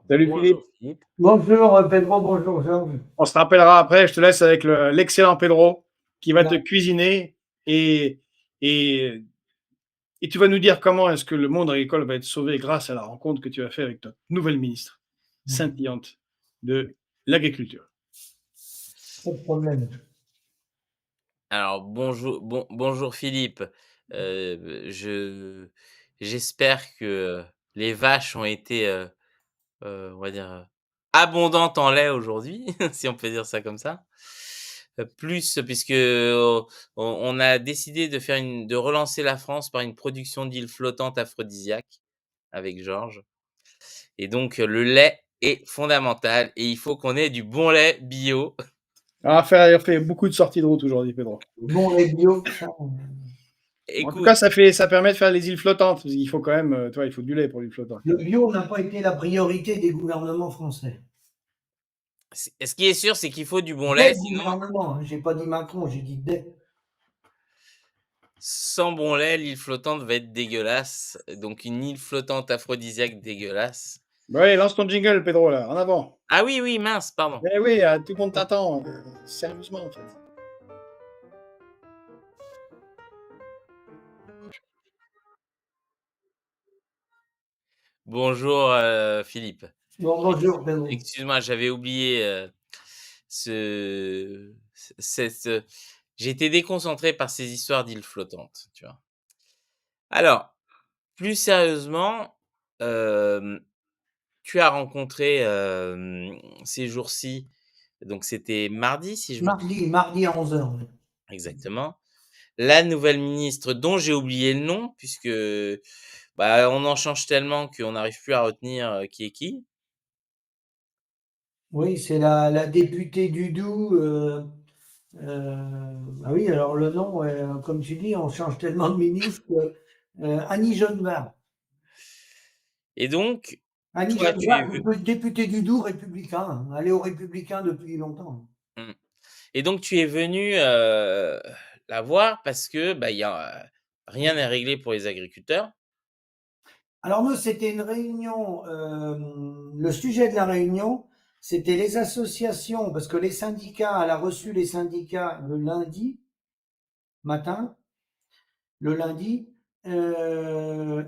Salut Philippe. Bonjour Philippe. Bonjour Pedro, bonjour Georges. On se rappellera après, je te laisse avec l'excellent Pedro qui va te Là. cuisiner et, et tu vas nous dire comment est-ce que le monde agricole va être sauvé grâce à la rencontre que tu as fait avec notre nouvelle ministre scintillante de l'agriculture. Pas de problème. Alors bonjour Philippe. J'espère que les vaches ont été, on va dire, abondantes en lait aujourd'hui, si on peut dire ça comme ça. Plus puisque, on a décidé de relancer la France par une production d'îles flottantes aphrodisiaques avec Georges et donc le lait est fondamental et il faut qu'on ait du bon lait bio. On a fait beaucoup de sorties de route aujourd'hui, Pedro. Bon, les bio, ça. En tout Écoute, cas, ça permet de faire les îles flottantes. Il faut quand même, tu vois, il faut du lait pour l'île flottante. Le bio n'a pas été la priorité des gouvernements français. ce qui est sûr, c'est qu'il faut du bon Des lait, sinon gouvernements, j'ai pas dit Macron, j'ai dit des. sans bon lait, l'île flottante va être dégueulasse. Donc une île flottante aphrodisiaque dégueulasse. Ouais, lance ton jingle, Pedro, là, en avant. Ah oui, oui, mince, pardon. Eh oui, tout le monde t'attend, sérieusement, en fait. Bonjour Philippe. Bonjour Pedro. Excuse-moi, j'avais oublié ce, cette. J'ai été déconcentré par ces histoires d'îles flottantes, tu vois. Alors, plus sérieusement, tu as rencontré ces jours-ci, donc c'était mardi, si je me trompe. Mardi à 11h. Exactement. La nouvelle ministre dont j'ai oublié le nom, puisque bah, on en change tellement qu'on n'arrive plus à retenir qui est qui. Oui, c'est la députée du Doubs. Ah oui, alors le nom, comme tu dis, on change tellement de ministre. Annie Genevard. Et donc, Annie toi, tu es Genevard, venu. députée du Doubs, républicain. Elle est aux Républicains depuis longtemps. Et donc, tu es venu la voir parce que bah, rien n'est réglé pour les agriculteurs. Alors nous, c'était une réunion, le sujet de la réunion, c'était les associations, parce que les syndicats, elle a reçu les syndicats le lundi matin,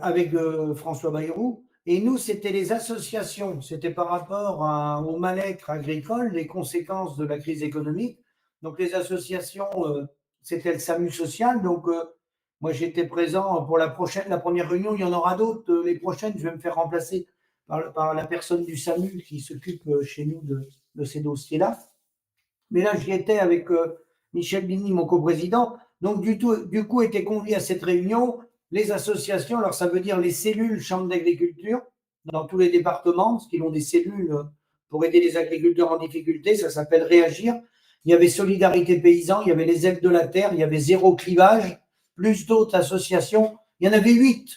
avec François Bayrou, et nous, c'était les associations, c'était par rapport au mal-être agricole, les conséquences de la crise économique. Donc les associations, c'était le SAMU social, donc moi, j'étais présent pour la première réunion. Il y en aura d'autres. Les prochaines, je vais me faire remplacer par la personne du SAMU qui s'occupe chez nous de ces dossiers-là. Mais là, j'y étais avec Michel Bini, mon coprésident. Donc, du coup, étaient conviés à cette réunion les associations. Alors, ça veut dire les cellules chambres d'agriculture dans tous les départements, parce qu'ils ont des cellules pour aider les agriculteurs en difficulté. Ça s'appelle Réagir. Il y avait Solidarité Paysans, il y avait les Aides de la Terre, il y avait Zéro Clivage, plus d'autres associations. Il y en avait 8.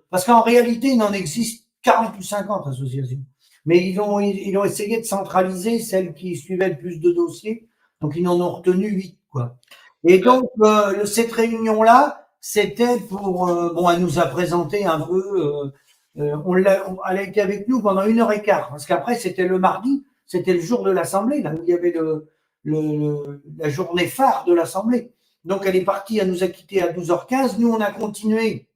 Parce qu'en réalité, il en existe 40 ou 50 associations. Mais ils ont essayé de centraliser celles qui suivaient le plus de dossiers. Donc, ils en ont retenu 8, quoi. Et donc, cette réunion-là, c'était pour, bon, elle nous a présenté un peu, elle a été avec nous pendant 1h15, parce qu'après, c'était le mardi, c'était le jour de l'Assemblée, là où il y avait la journée phare de l'Assemblée. Donc, elle est partie, elle nous a quittés à 12h15. Nous, on a continué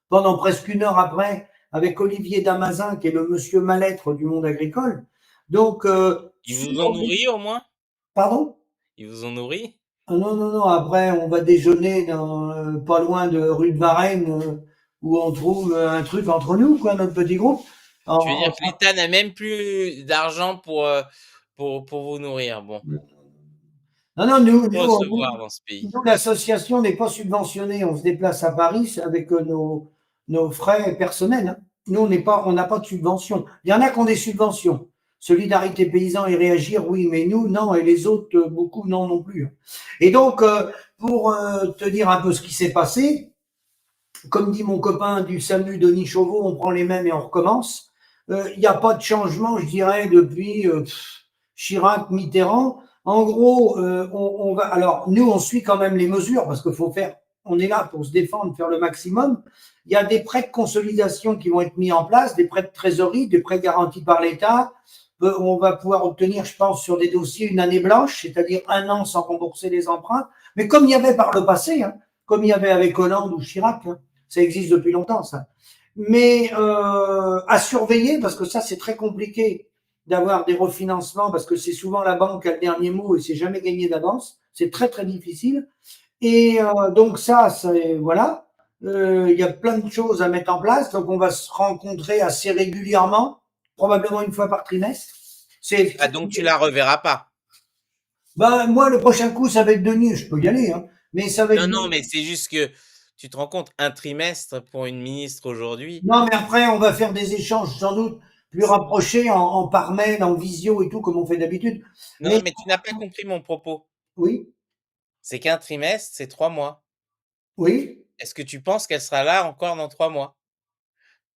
pendant presque 1 heure après avec Olivier Damazin, qui est le monsieur mal-être du monde agricole. Donc, Ils vous ont nourri au moins? Pardon? Ils vous ont nourri? Ah non, non, non. Après, on va déjeuner pas loin de rue de Varennes, où on trouve un truc entre nous, quoi, notre petit groupe. Tu veux dire que l'État n'a même plus d'argent pour vous nourrir? Bon. Non, non, nous, Recevoir dans ce pays. l'association n'est pas subventionnée. On se déplace à Paris avec nos frais personnels. Hein. Nous, on n'a pas de subvention. Il y en a qui ont des subventions. Solidarité Paysans et Réagir, oui, mais nous, non, et les autres, beaucoup, non, non plus. Et donc, pour te dire un peu ce qui s'est passé, comme dit mon copain du SAMU, Denis Chauveau, on prend les mêmes et on recommence. Il n'y a pas de changement, je dirais, depuis Chirac, Mitterrand. En gros, on va. Alors, nous, on suit quand même les mesures parce qu'il faut faire. On est là pour se défendre, faire le maximum. il y a des prêts de consolidation qui vont être mis en place, des prêts de trésorerie, des prêts garantis par l'État. On va pouvoir obtenir, je pense, sur des dossiers une année blanche, c'est-à-dire 1 an sans rembourser les emprunts. Mais comme il y avait par le passé, hein, comme il y avait avec Hollande ou Chirac, hein, ça existe depuis longtemps, ça. Mais à surveiller, parce que ça, c'est très compliqué d'avoir des refinancements, parce que c'est souvent la banque qui a le dernier mot et c'est jamais gagné d'avance. C'est très, très difficile. Et donc ça, c'est voilà. Il y a plein de choses à mettre en place. Donc on va se rencontrer assez régulièrement, probablement une fois par trimestre. Ah, donc tu la reverras pas. Ben, moi, le prochain coup, ça va être Denis. Je peux y aller, hein. Mais ça va être Non, mais c'est juste que tu te rends compte, un trimestre pour une ministre aujourd'hui. Non, mais après, on va faire des échanges sans doute plus rapprochés en par mail, en visio et tout, comme on fait d'habitude. Non, Mais mais tu n'as pas compris mon propos. oui, C'est qu'un trimestre, c'est 3 mois. oui. Est-ce que tu penses qu'elle sera là encore dans 3 mois?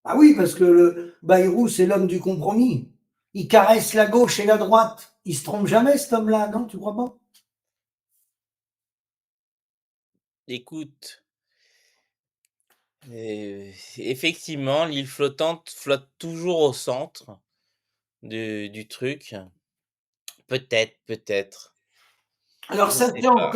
Ah oui, parce que le Bayrou, c'est l'homme du compromis. Il caresse la gauche et la droite. Il se trompe jamais, cet homme-là, non? Tu crois pas? Écoute, effectivement, l'île flottante flotte toujours au centre du truc. Peut-être, peut-être. Alors, Je sais pas.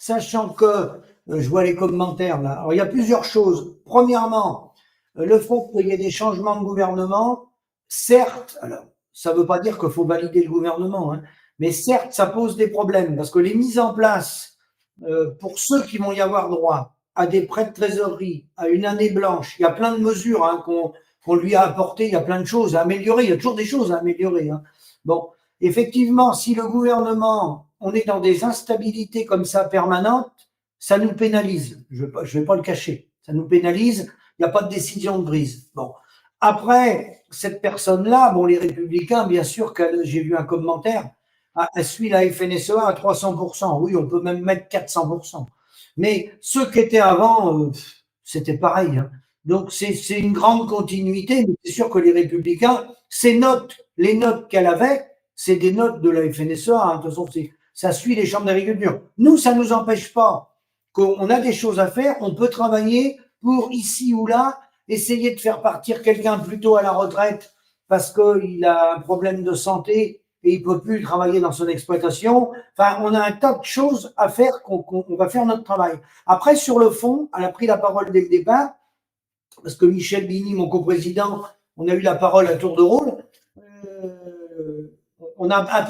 sachant que je vois les commentaires là. Alors, il y a plusieurs choses. Premièrement, le fait qu'il y ait des changements de gouvernement, certes, alors, ça ne veut pas dire qu'il faut valider le gouvernement, hein, mais certes, ça pose des problèmes parce que les mises en place, pour ceux qui vont y avoir droit à des prêts de trésorerie, à une année blanche, il y a plein de mesures hein, qu'on lui a apportées, il y a plein de choses à améliorer, il y a toujours des choses à améliorer. Hein. Bon, effectivement, si le gouvernement, on est dans des instabilités comme ça permanentes, ça nous pénalise. Je ne vais pas le cacher. Ça nous pénalise. Il n'y a pas de décision de prise. Bon. Après, cette personne-là, bon, les Républicains, bien sûr, j'ai vu un commentaire, elle suit la FNSEA à 300%. Oui, on peut même mettre 400%. Mais ceux qui étaient avant, c'était pareil. Hein. Donc, c'est une grande continuité. Mais c'est sûr que les Républicains, ces notes, les notes qu'elle avait, c'est des notes de la FNSEA. Hein. De toute façon, ça suit les chambres d'agriculture. Nous, ça ne nous empêche pas qu'on a des choses à faire. On peut travailler pour ici ou là essayer de faire partir quelqu'un plutôt à la retraite parce qu'il a un problème de santé et il peut plus travailler dans son exploitation. Enfin, on a un tas de choses à faire qu'on va faire notre travail. Après, sur le fond, elle a pris la parole dès le départ parce que Michel Bini, mon coprésident, on a eu la parole à tour de rôle. On a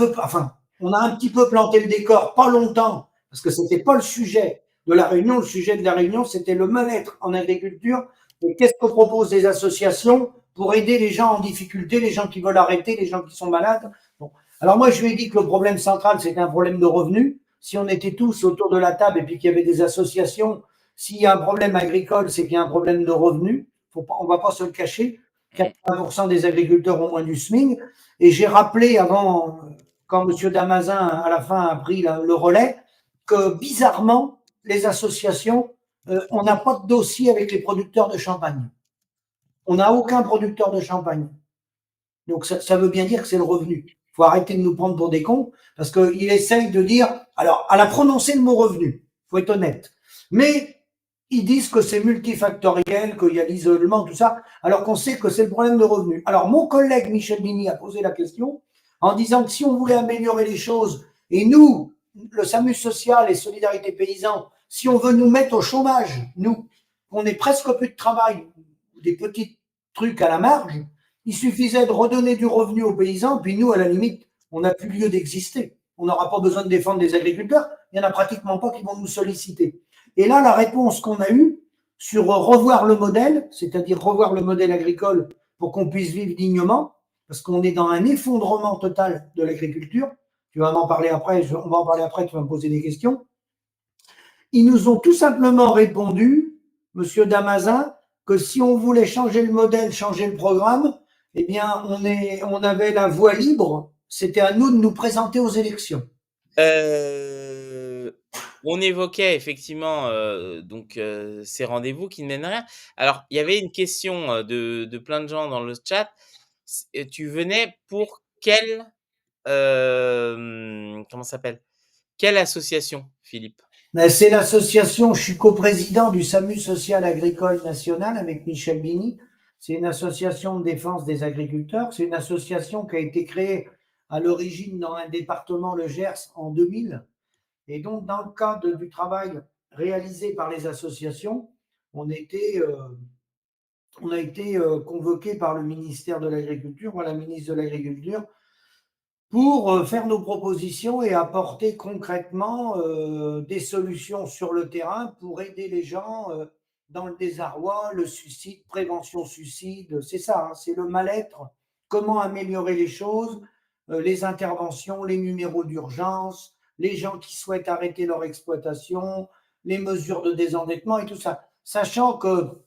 on a un petit peu planté le décor, pas longtemps, parce que c'était pas le sujet de la réunion. Le sujet de la réunion, c'était le mal-être en agriculture. Et qu'est-ce que proposent les associations pour aider les gens en difficulté, les gens qui veulent arrêter, les gens qui sont malades. Bon. Alors moi, je lui ai dit que le problème central, c'était un problème de revenus. Si on était tous autour de la table et puis qu'il y avait des associations, s'il y a un problème agricole, c'est qu'il y a un problème de revenus. On ne va pas se le cacher. 80% des agriculteurs ont moins du SMIC. Et j'ai rappelé avant, quand M. Damazin, à la fin, a pris le relais, que bizarrement, les associations, on n'a pas de dossier avec les producteurs de champagne. On n'a aucun producteur de champagne. Donc ça veut bien dire que c'est le revenu. Il faut arrêter de nous prendre pour des cons, parce qu'il essaye de dire, alors, elle a prononcé le mot revenu, il faut être honnête. Mais ils disent que c'est multifactoriel, qu'il y a l'isolement, tout ça, alors qu'on sait que c'est le problème de revenu. Alors, mon collègue Michel Bini a posé la question en disant que si on voulait améliorer les choses, et nous, le SAMU social et Solidarité Paysan, si on veut nous mettre au chômage, nous, on est presque plus de travail, des petits trucs à la marge, il suffisait de redonner du revenu aux paysans, puis nous, à la limite, on n'a plus lieu d'exister. On n'aura pas besoin de défendre les agriculteurs, il n'y en a pratiquement pas qui vont nous solliciter. Et là, la réponse qu'on a eue sur revoir le modèle, c'est-à-dire revoir le modèle agricole pour qu'on puisse vivre dignement, parce qu'on est dans un effondrement total de l'agriculture. Tu vas m'en parler après, on va en parler après, tu vas me poser des questions. Ils nous ont tout simplement répondu, Monsieur Damazin, que si on voulait changer le modèle, changer le programme, eh bien, on avait la voie libre. C'était à nous de nous présenter aux élections. On évoquait effectivement donc ces rendez-vous qui ne mènent à rien. Alors, il y avait une question de plein de gens dans le chat. Tu venais pour quelle comment ça s'appelle? Quelle association, Philippe? C'est l'association, je suis coprésident du SAMU social agricole national avec Michel Bini. C'est une association de défense des agriculteurs. C'est une association qui a été créée à l'origine dans un département, le Gers, en 2000. Et donc, dans le cadre du travail réalisé par les associations, on, était, on a été convoqué par le ministère de l'Agriculture, ou la ministre de l'Agriculture, pour faire nos propositions et apporter concrètement des solutions sur le terrain pour aider les gens dans le désarroi, le suicide, prévention suicide, c'est ça, hein, c'est le mal-être, comment améliorer les choses, les interventions, les numéros d'urgence, les gens qui souhaitent arrêter leur exploitation, les mesures de désendettement et tout ça. Sachant que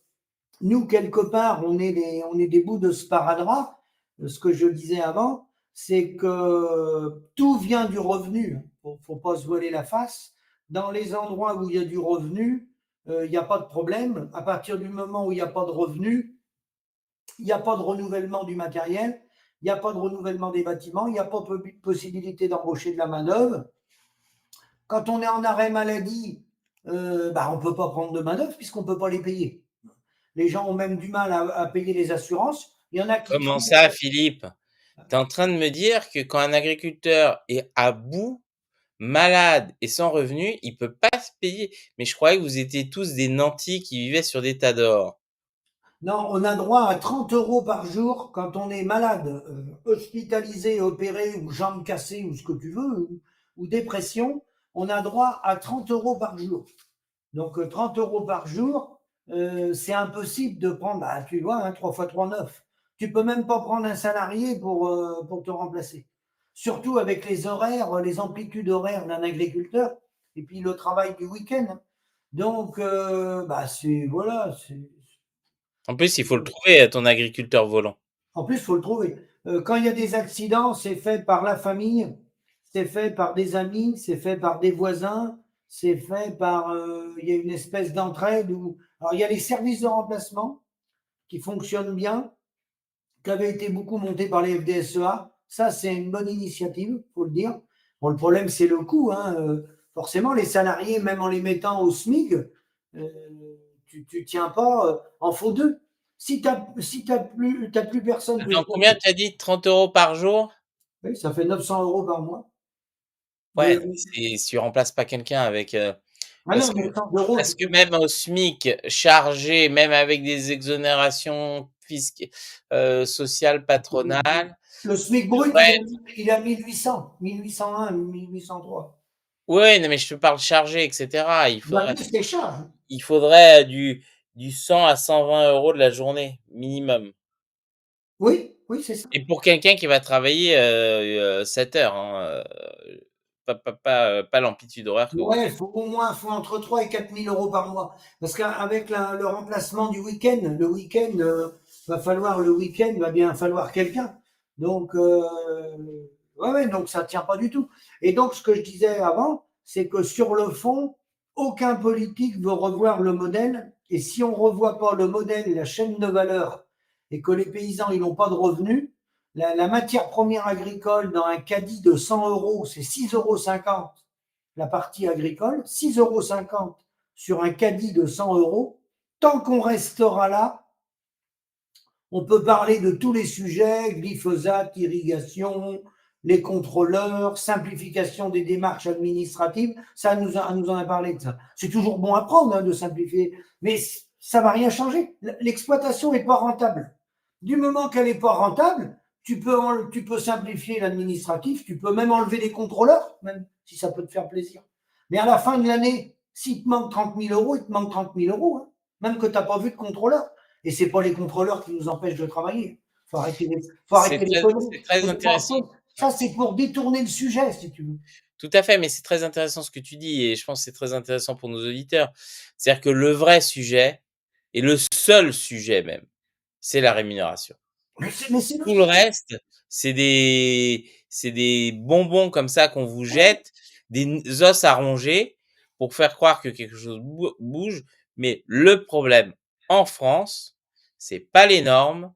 nous, quelque part, on est des bouts de sparadrap, ce que je disais avant, c'est que tout vient du revenu. Il ne faut pas se voiler la face. Dans les endroits où il y a du revenu, il n'y a pas de problème. À partir du moment où il n'y a pas de revenu, il n'y a pas de renouvellement du matériel, il n'y a pas de renouvellement des bâtiments, il n'y a pas de possibilité d'embaucher de la main-d'œuvre. Quand on est en arrêt maladie, on ne peut pas prendre de main-d'œuvre puisqu'on ne peut pas les payer. Les gens ont même du mal à payer les assurances. Il y en a qui Comment ça, Philippe? Tu es en train de me dire que quand un agriculteur est à bout, malade et sans revenu, il peut pas se payer. Mais je croyais que vous étiez tous des nantis qui vivaient sur des tas d'or. Non, on a droit à 30 euros par jour quand on est malade, hospitalisé, opéré, ou jambes cassées, ou ce que tu veux, ou dépression. On a droit à 30 euros par jour. Donc 30 euros par jour, c'est impossible de prendre, tu vois, hein, 3 fois 3, 9. Tu peux même pas prendre un salarié pour te remplacer. Surtout avec les horaires, les amplitudes horaires d'un agriculteur, et puis le travail du week-end. Donc, c'est, voilà, En plus, il faut le trouver, ton agriculteur volant. en plus, il faut le trouver. Quand il y a des accidents, c'est fait par la famille, c'est fait par des amis, c'est fait par des voisins, c'est fait par. Il y a une espèce d'entraide où. Alors, il y a les services de remplacement qui fonctionnent bien, qui avaient été beaucoup montés par les FDSEA. Ça, c'est une bonne initiative, il faut le dire. Bon, le problème, c'est le coût, hein. Forcément, les salariés, même en les mettant au SMIC, tu ne tiens pas en faux deux. Si tu n'as plus personne que Attends, combien tu as dit? 30 euros par jour? oui, ça fait 900 euros par mois. Ouais, De... mais tu remplaces pas quelqu'un avec, Ah parce non, que 900 euros, parce que même au SMIC chargé, même avec des exonérations sociales patronales, le SMIC il brut, devrait il est à 1800, 1801, 1803. ouais, non, mais je te parle chargé, et cetera. Bah oui, c'est cher. Il faudrait du 100 à 120 € de la journée minimum. Oui, oui, c'est ça. Et pour quelqu'un qui va travailler 7 heures, hein, pas l'amplitude horaire que vous Ouais, faites. faut entre 3 et 4 000 euros par mois. Parce qu'avec le remplacement du week-end, le week-end va bien falloir quelqu'un. Donc, ouais, donc ça tient pas du tout. Et donc, ce que je disais avant, c'est que sur le fond, aucun politique veut revoir le modèle. Et si on revoit pas le modèle, la chaîne de valeur, et que les paysans, ils n'ont pas de revenus, la matière première agricole dans un caddie de 100 euros, c'est 6,50 € la partie agricole, 6,50 € sur un caddie de 100 euros. Tant qu'on restera là, on peut parler de tous les sujets, glyphosate, irrigation, les contrôleurs, simplification des démarches administratives. Ça nous en a parlé de ça. C'est toujours bon à prendre hein, de simplifier, mais ça ne va rien changer. L'exploitation n'est pas rentable. Du moment qu'elle n'est pas rentable, tu peux simplifier l'administratif, tu peux même enlever les contrôleurs, même si ça peut te faire plaisir. Mais à la fin de l'année, s'il te manque 30 000 euros, il te manque 30 000 euros, hein, même que tu n'as pas vu de contrôleur. Et ce n'est pas les contrôleurs qui nous empêchent de travailler. Faut arrêter les conneries. C'est très intéressant. Ça, c'est pour détourner le sujet, si tu veux. Tout à fait, mais c'est très intéressant ce que tu dis et je pense que c'est très intéressant pour nos auditeurs. C'est-à-dire que le vrai sujet et le seul sujet même, c'est la rémunération. Mais c'est Tout le reste, c'est des bonbons comme ça qu'on vous jette, des os à ronger pour faire croire que quelque chose bouge. Mais le problème en France, c'est pas les normes,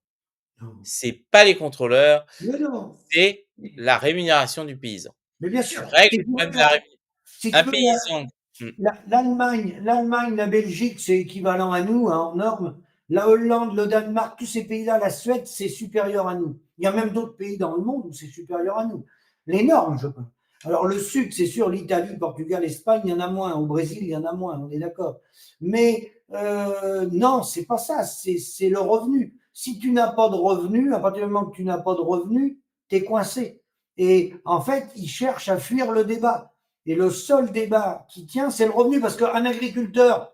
c'est pas les contrôleurs, mais non. c'est la rémunération du paysan. Mais bien Tu sûr. règles le problème de la Si tu un veux, paysan Mmh. L'Allemagne, la Belgique, c'est équivalent à nous hein, en normes. La Hollande, le Danemark, tous ces pays-là, la Suède, c'est supérieur à nous. Il y a même d'autres pays dans le monde où c'est supérieur à nous. Les normes, je pense. Alors le Sud, c'est sûr, l'Italie, le Portugal, l'Espagne, il y en a moins. Au Brésil, il y en a moins, on est d'accord. Mais non, c'est pas ça, c'est le revenu. Si tu n'as pas de revenu, à partir du moment que tu n'as pas de revenu, tu es coincé. Et en fait, ils cherchent à fuir le débat. Et le seul débat qui tient, c'est le revenu, parce qu'un agriculteur,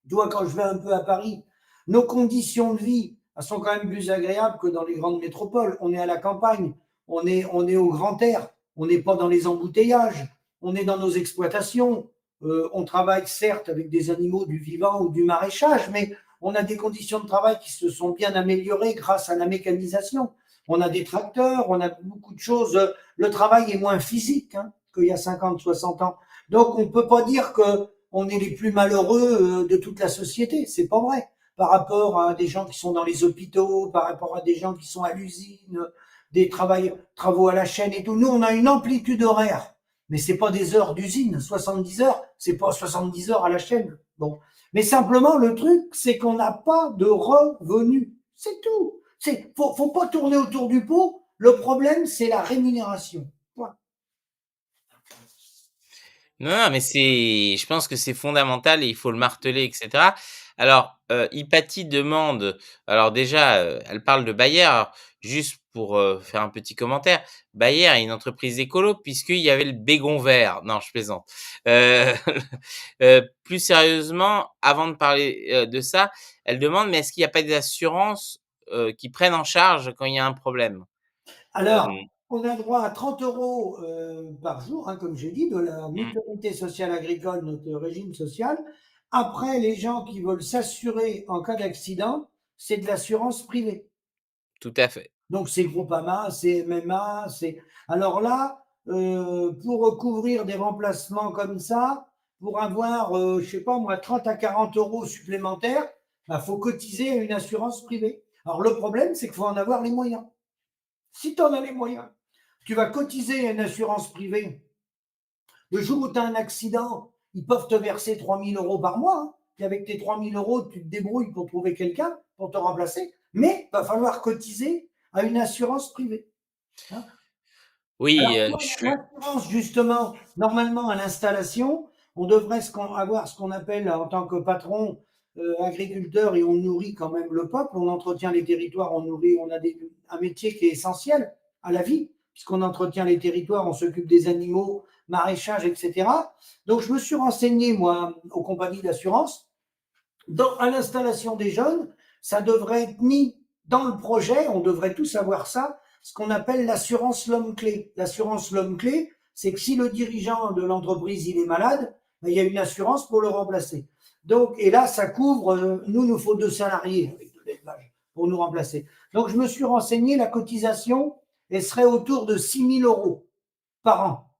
tu vois, quand je vais un peu à Paris, nos conditions de vie elles sont quand même plus agréables que dans les grandes métropoles. On est à la campagne, on est au grand air, on n'est pas dans les embouteillages, on est dans nos exploitations. On travaille certes avec des animaux du vivant ou du maraîchage, mais on a des conditions de travail qui se sont bien améliorées grâce à la mécanisation. On a des tracteurs, on a beaucoup de choses. Le travail est moins physique hein, qu'il y a 50, 60 ans. Donc, on ne peut pas dire qu'on est les plus malheureux de toute la société. C'est pas vrai. Par rapport à des gens qui sont dans les hôpitaux, par rapport à des gens qui sont à l'usine, des travaux à la chaîne et tout. Nous, on a une amplitude horaire. Mais c'est pas des heures d'usine. 70 heures, c'est pas 70 heures à la chaîne. Bon. Mais simplement, le truc, c'est qu'on n'a pas de revenus. C'est tout. Faut pas tourner autour du pot. Le problème, c'est la rémunération. Point. Non, mais je pense que c'est fondamental et il faut le marteler, et cetera. Alors, Hypatie demande, alors déjà, elle parle de Bayer. Alors, juste pour, faire un petit commentaire, Bayer est une entreprise écolo puisqu'il y avait le bégon vert. Non, je plaisante. Heu, plus sérieusement, avant de parler, de ça, elle demande: «Mais est-ce qu'il n'y a pas des assurances, qui prennent en charge quand il y a un problème?» Alors, hem, on a droit à 30 euros par jour, hein, comme j'ai dit, de la mmh, mutualité sociale agricole, notre régime social. Après, les gens qui veulent s'assurer en cas d'accident, c'est de l'assurance privée. tout à fait. Donc, c'est Groupama, c'est MMA, c'est. Alors là, pour couvrir des remplacements comme ça, pour avoir, je sais pas moi, 30 à 40 euros supplémentaires, bah, faut cotiser à une assurance privée. Alors, le problème, c'est qu'il faut en avoir les moyens. Si tu en as les moyens, tu vas cotiser à une assurance privée. Le jour où tu as un accident, ils peuvent te verser 3 000 euros par mois. Hein. Et avec tes 3 000 euros, tu te débrouilles pour trouver quelqu'un pour te remplacer. Mais il va falloir cotiser à une assurance privée. Hein. Oui, Alors, je suis l'assurance, justement, normalement, à l'installation, on devrait avoir ce qu'on appelle, en tant que patron, agriculteur, et on nourrit quand même le peuple, on entretient les territoires, on nourrit, on a un métier qui est essentiel à la vie, puisqu'on entretient les territoires, on s'occupe des animaux, maraîchage, etc. Donc, je me suis renseigné, moi, aux compagnies d'assurance. À l'installation des jeunes, ça devrait être mis dans le projet, on devrait tous avoir ça, ce qu'on appelle l'assurance l'homme-clé. L'assurance l'homme-clé, c'est que si le dirigeant de l'entreprise il est malade, ben, il y a une assurance pour le remplacer. Donc, et là, ça couvre, nous faut 2 salariés avec de l'élevage pour nous remplacer. Donc, je me suis renseigné, la cotisation, elle serait autour de 6 000 euros par an.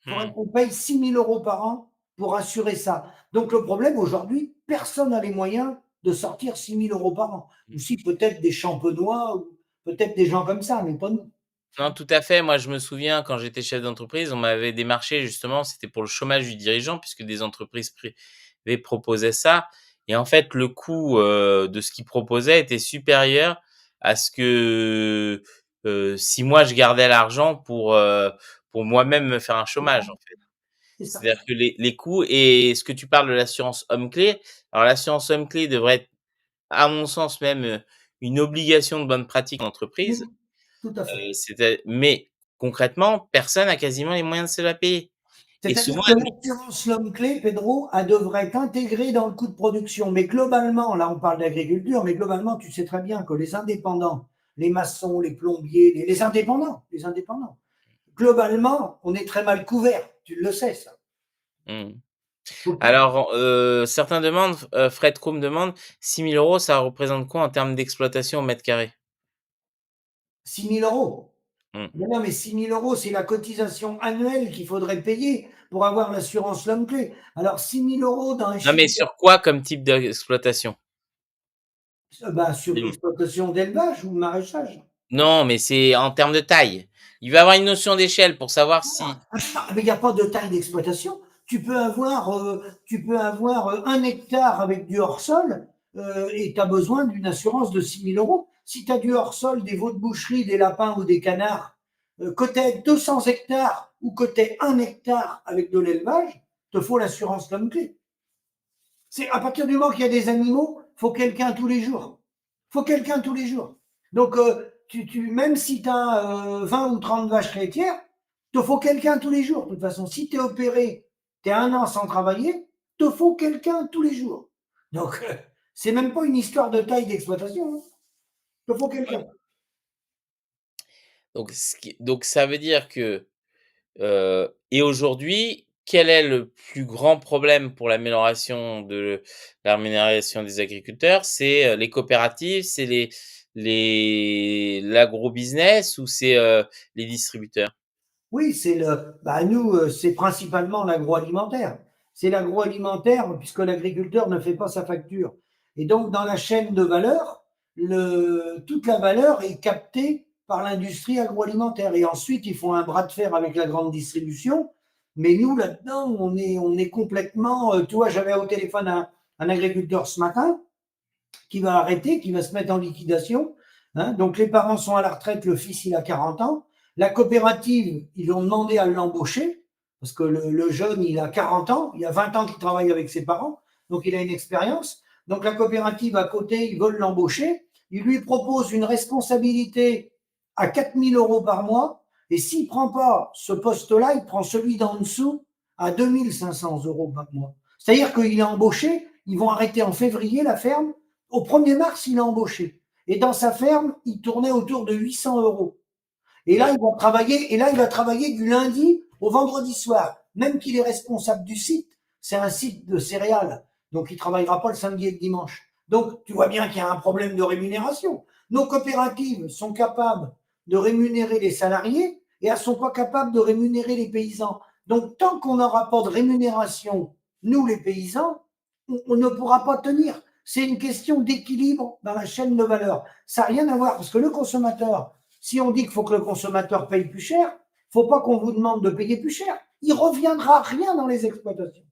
Il faudrait mmh. qu'on paye 6 000 euros par an pour assurer ça. Donc le problème aujourd'hui, personne n'a les moyens de sortir 6 000 euros par an. Ou si peut-être des champenois, ou peut-être des gens comme ça, mais pas nous. Non, tout à fait. Moi, je me souviens quand j'étais chef d'entreprise, on m'avait démarché justement, c'était pour le chômage du dirigeant puisque des entreprises privées proposaient ça et en fait, le coût, de ce qu'ils proposaient était supérieur à ce que, si moi je gardais l'argent pour moi-même me faire un chômage, en fait. C'est ça. C'est-à-dire que les coûts et ce que tu parles de l'assurance homme clé, alors l'assurance homme clé devrait être, à mon sens même, une obligation de bonne pratique en entreprise. Oui, tout à fait. Mais concrètement, personne a quasiment les moyens de se la payer et C'est-à-dire souvent que l'assurance l'homme-clé, Pedro, elle devrait être intégrée dans le coût de production. Mais globalement, là on parle d'agriculture, mais globalement, tu sais très bien que les indépendants, les maçons, les plombiers, les indépendants, globalement, on est très mal couverts. Tu le sais, ça. mmh. Faut pas Alors, certains demandent, Fred Chrome demande: 6 000 €, ça représente quoi en termes d'exploitation au mètre carré? 6 000 euros. Mmh. Mais non, mais 6 000 euros, c'est la cotisation annuelle qu'il faudrait payer pour avoir l'assurance l'homme clé. Alors, 6 000 euros dans un Non, mais chiffre, sur quoi comme type d'exploitation? bah, sur Dis-moi. l'exploitation d'élevage ou maraîchage. Non, mais c'est en termes de taille. Il va avoir une notion d'échelle pour savoir si Ah, mais il n'y a pas de taille d'exploitation. tu peux avoir 1 hectare avec du hors-sol et tu as besoin d'une assurance de 6 000 euros. Si tu as du hors-sol, des veaux de boucherie, des lapins ou des canards, que tu aies 200 hectares ou que tu aies 1 hectare avec de l'élevage, te faut l'assurance comme clé. C'est à partir du moment qu'il y a des animaux, faut quelqu'un tous les jours. Faut quelqu'un tous les jours. Donc, même si tu as 20 ou 30 vaches laitières, te faut quelqu'un tous les jours. De toute façon, si tu es opéré, tu es 1 an sans travailler, te faut quelqu'un tous les jours. Donc, c'est même pas une histoire de taille d'exploitation. Hein. Te faut quelqu'un. Donc ça veut dire que, et aujourd'hui, quel est le plus grand problème pour l'amélioration de la rémunération des agriculteurs? C'est, les coopératives, c'est l'agrobusiness ou c'est, les distributeurs? Oui, nous, c'est principalement l'agroalimentaire. C'est l'agroalimentaire puisque l'agriculteur ne fait pas sa facture. Et donc, dans la chaîne de valeur, toute la valeur est captée par l'industrie agroalimentaire. Et ensuite, ils font un bras de fer avec la grande distribution. Mais nous, là-dedans, on est complètement. Tu vois, j'avais au téléphone un agriculteur ce matin qui va arrêter, qui va se mettre en liquidation. Hein. Donc, les parents sont à la retraite, le fils, il a 40 ans. La coopérative, ils ont demandé à l'embaucher, parce que le jeune, il a 40 ans, il y a 20 ans qu'il travaille avec ses parents, donc il a une expérience. Donc, la coopérative à côté, ils veulent l'embaucher. Ils lui proposent une responsabilité à 4 000 euros par mois. Et s'il ne prend pas ce poste-là, il prend celui d'en dessous à 2 500 euros par mois. C'est-à-dire qu'il est embauché, ils vont arrêter en février la ferme. Au 1er mars, il a embauché. Et dans sa ferme, il tournait autour de 800 euros. Et là, il va travailler du lundi au vendredi soir. Même qu'il est responsable du site, c'est un site de céréales. Donc, il travaillera pas le samedi et le dimanche. Donc, tu vois bien qu'il y a un problème de rémunération. Nos coopératives sont capables de rémunérer les salariés et elles sont pas capables de rémunérer les paysans. Donc, tant qu'on n'aura pas de rémunération, nous, les paysans, on ne pourra pas tenir. C'est une question d'équilibre dans la chaîne de valeur. Ça n'a rien à voir parce que le consommateur, si on dit qu'il faut que le consommateur paye plus cher, il ne faut pas qu'on vous demande de payer plus cher. Il ne reviendra rien dans les exploitations.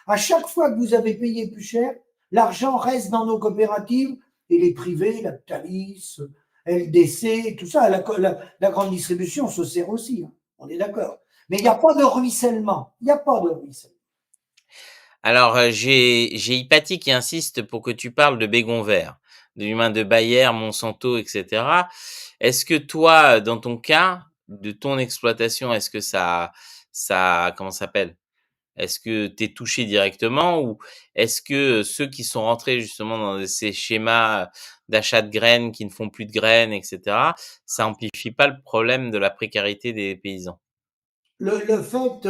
À chaque fois que vous avez payé plus cher, l'argent reste dans nos coopératives et les privés, la Thalys, LDC, tout ça, la grande distribution se sert aussi. Hein. On est d'accord. Mais il n'y a pas de ruissellement. Il n'y a pas de ruissellement. Alors, j'ai Hypatie qui insiste pour que tu parles de Bégon Vert, de l'humain de Bayer, Monsanto, etc. Est-ce que toi, dans ton cas, de ton exploitation, est-ce que comment ça s'appelle? Est-ce que tu es touché directement ou est-ce que ceux qui sont rentrés justement dans ces schémas d'achat de graines qui ne font plus de graines, etc., ça amplifie pas le problème de la précarité des paysans? Le fait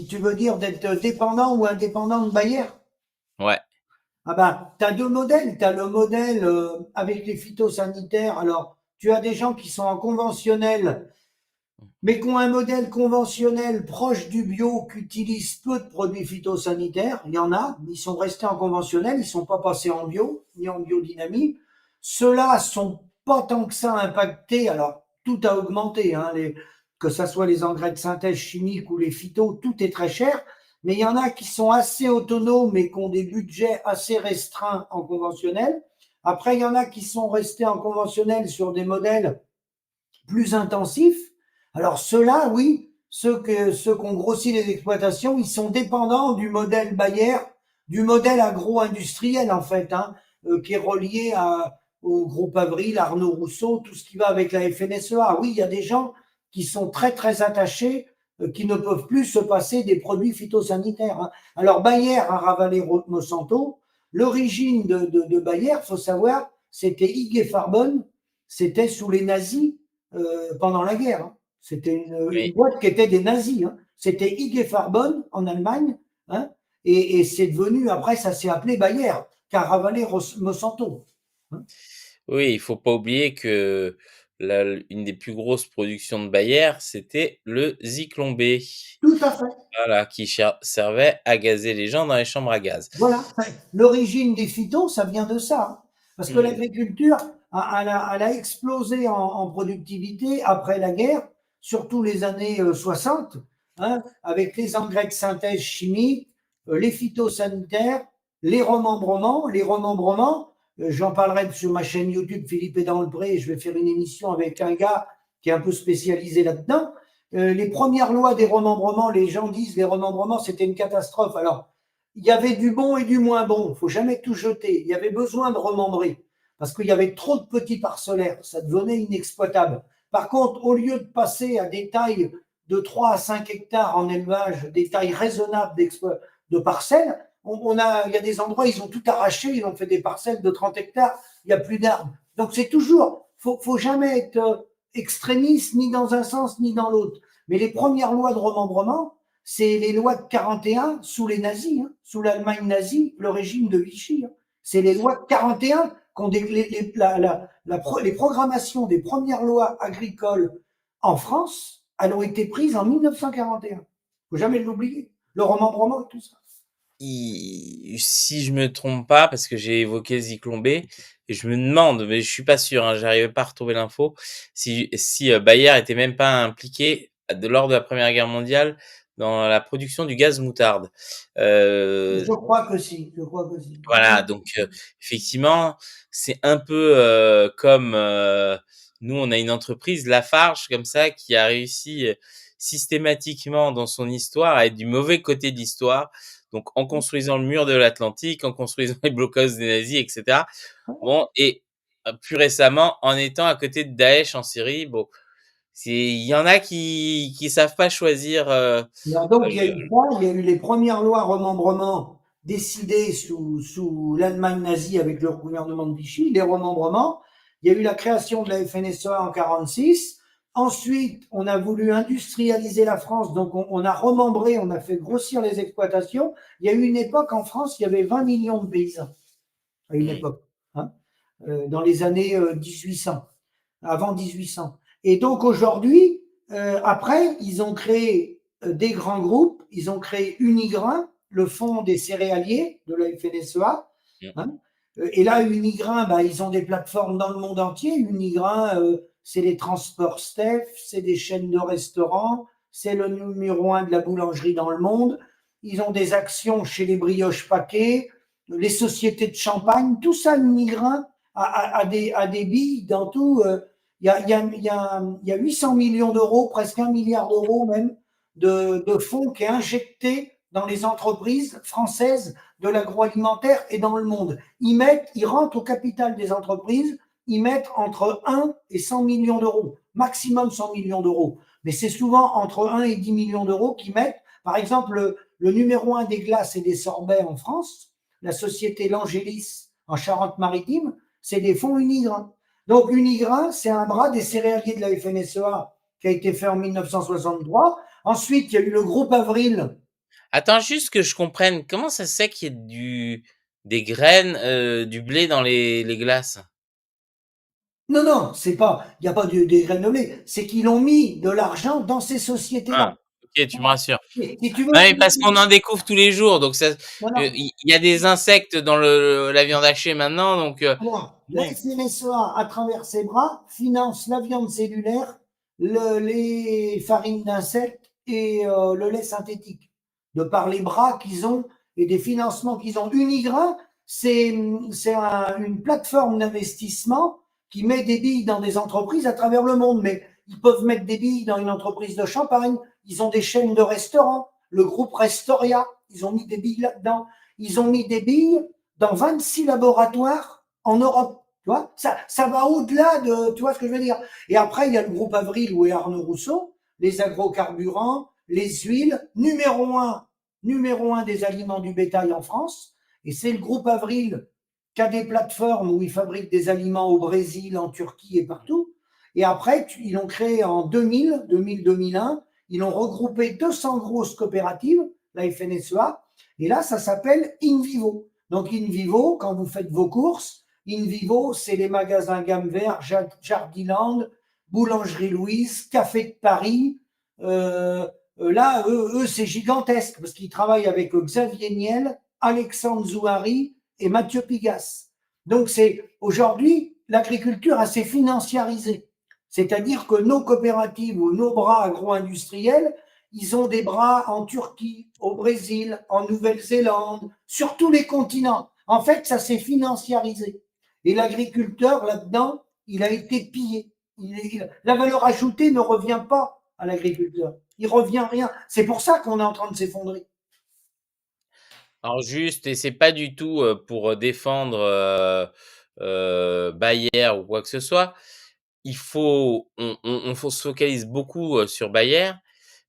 tu veux dire d'être dépendant ou indépendant de Bayer? Ouais. Ah ben, tu as 2 modèles. Tu as le modèle avec les phytosanitaires. Alors, tu as des gens qui sont en conventionnel, mais qui ont un modèle conventionnel proche du bio, qui utilisent peu de produits phytosanitaires. Il y en a, ils sont restés en conventionnel, ils ne sont pas passés en bio, ni en biodynamie. Ceux-là sont pas tant que ça impactés. Alors, tout a augmenté, hein, que ce soit les engrais de synthèse chimiques ou les phytos, tout est très cher. Mais il y en a qui sont assez autonomes et qui ont des budgets assez restreints en conventionnel. Après, il y en a qui sont restés en conventionnel sur des modèles plus intensifs. Alors ceux-là, oui, ceux qui ont grossi les exploitations, ils sont dépendants du modèle Bayer, du modèle agro-industriel en fait, hein, qui est relié au groupe Avril, Arnaud Rousseau, tout ce qui va avec la FNSEA. Oui, il y a des gens qui sont très très attachés, qui ne peuvent plus se passer des produits phytosanitaires. Hein. Alors Bayer a ravalé Monsanto. L'origine de Bayer, faut savoir, c'était IG Farben, c'était sous les nazis pendant la guerre. Hein. C'était une boîte qui était des nazis. Hein. C'était IG Farben en Allemagne. Hein. Et c'est devenu, après, ça s'est appelé Bayer, qui a ravalé Monsanto. Hein. Oui, il faut pas oublier que une des plus grosses productions de Bayer, c'était le Zyklon B. Tout à fait. Voilà, qui servait à gazer les gens dans les chambres à gaz. Voilà. L'origine des phytos, ça vient de ça. Hein. Parce que l'agriculture, elle a explosé en productivité après la guerre, surtout les années 60. hein, avec les engrais de synthèse chimique, les phytosanitaires, les remembrements. Les remembrements, j'en parlerai sur ma chaîne YouTube Philippe est dans le pré, je vais faire une émission avec un gars qui est un peu spécialisé là-dedans. Les premières lois des remembrements, les gens disent les remembrements, c'était une catastrophe. Alors, il y avait du bon et du moins bon. Il ne faut jamais tout jeter. Il y avait besoin de remembrer parce qu'il y avait trop de petits parcellaires. Ça devenait inexploitable. Par contre, au lieu de passer à des tailles de 3 à 5 hectares en élevage, des tailles raisonnables de parcelles, il y a des endroits, ils ont tout arraché, ils ont fait des parcelles de 30 hectares, il n'y a plus d'arbres. Donc c'est toujours, faut jamais être extrémiste ni dans un sens ni dans l'autre. Mais les premières lois de remembrement, c'est les lois de 41 sous les nazis, hein, sous l'Allemagne nazie, le régime de Vichy. Hein. C'est les lois de 41 qu'on les programmations des premières lois agricoles en France, elles ont été prises en 1941. Il ne faut jamais l'oublier. Le remembrement et tout ça. Si je me trompe pas, parce que j'ai évoqué Zyklon B, et je me demande, mais je suis pas sûr, hein, j'arrive pas à retrouver l'info, si Bayer était même pas impliqué lors de la Première Guerre mondiale dans la production du gaz moutarde. Je crois que si. Voilà, donc effectivement, c'est un peu comme nous, on a une entreprise, Lafarge, comme ça, qui a réussi systématiquement dans son histoire à être du mauvais côté de l'histoire. Donc, en construisant le mur de l'Atlantique, en construisant les blocos des nazis, etc. Bon, et plus récemment, en étant à côté de Daesh en Syrie. Bon, il y en a qui savent pas choisir. Donc, il y a eu ça, il y a eu les premières lois remembrement décidées sous l'Allemagne nazie avec le gouvernement de Vichy, les remembrements. Il y a eu la création de la FNSEA en 1946. Ensuite, on a voulu industrialiser la France, donc on a remembré, on a fait grossir les exploitations. Il y a eu une époque en France, il y avait 20 millions de paysans, à une époque, hein, dans les années 1800, avant 1800. Et donc aujourd'hui, après, ils ont créé des grands groupes, ils ont créé Unigrain, le fonds des céréaliers de la FNSEA. Hein. Et là, Unigrain, bah, ils ont des plateformes dans le monde entier. Unigrain, c'est les transports Steph, c'est des chaînes de restaurants, c'est le numéro 1 de la boulangerie dans le monde. Ils ont des actions chez les brioches paquets, les sociétés de champagne, tout ça, Unigrain a des billes dans tout. Il y a 800 millions d'euros, presque 1 milliard d'euros même, de fonds qui est injecté dans les entreprises françaises de l'agroalimentaire et dans le monde. Ils rentrent au capital des entreprises, ils mettent entre 1 et 100 millions d'euros, maximum 100 millions d'euros. Mais c'est souvent entre 1 et 10 millions d'euros qu'ils mettent. Par exemple, le numéro 1 des glaces et des sorbets en France, la société L'Angélis en Charente-Maritime, c'est des fonds Unigrain. Donc Unigrain, c'est un bras des céréaliers de la FNSEA qui a été fait en 1963. Ensuite, il y a eu le groupe Avril. Attends juste que je comprenne, comment ça se fait qu'il y ait des graines, du blé dans les glaces? Non, c'est pas, il n'y a pas des graines de blé, c'est qu'ils ont mis de l'argent dans ces sociétés-là. Ah, ok, tu me rassures. Si tu veux, Non, mais parce qu'on en découvre tous les jours, donc ça, voilà. il y a des insectes dans la viande hachée maintenant, donc Alors, la bon. FNSEA, à travers ses bras, finance la viande cellulaire, les farines d'insectes et le lait synthétique. De par les bras qu'ils ont et des financements qu'ils ont. Unigrain, c'est une plateforme d'investissement qui met des billes dans des entreprises à travers le monde. Mais ils peuvent mettre des billes dans une entreprise de champagne. Ils ont des chaînes de restaurants. Le groupe Restoria, ils ont mis des billes là-dedans. Ils ont mis des billes dans 26 laboratoires en Europe. Tu vois, ça va au-delà de, tu vois ce que je veux dire. Et après, il y a le groupe Avril où est Arnaud Rousseau, les agrocarburants, les huiles, numéro un des aliments du bétail en France. Et c'est le groupe Avril qui a des plateformes où ils fabriquent des aliments au Brésil, en Turquie et partout. Et après, ils l'ont créé en 2000-2001. Ils ont regroupé 200 grosses coopératives, la FNSEA. Et là, ça s'appelle InVivo. Donc, InVivo, quand vous faites vos courses, InVivo, c'est les magasins gamme vert, Jardiland, Boulangerie Louise, Café de Paris. Là, eux, c'est gigantesque parce qu'ils travaillent avec Xavier Niel, Alexandre Zouhari et Mathieu Pigas. Donc, c'est aujourd'hui, l'agriculture assez financiarisée. C'est-à-dire que nos coopératives ou nos bras agro-industriels, ils ont des bras en Turquie, au Brésil, en Nouvelle-Zélande, sur tous les continents. En fait, ça s'est financiarisé. Et l'agriculteur, là-dedans, il a été pillé. La valeur ajoutée ne revient pas à l'agriculteur. Il revient rien. C'est pour ça qu'on est en train de s'effondrer. Alors juste, et c'est pas du tout pour défendre Bayer ou quoi que ce soit. On se focalise beaucoup sur Bayer,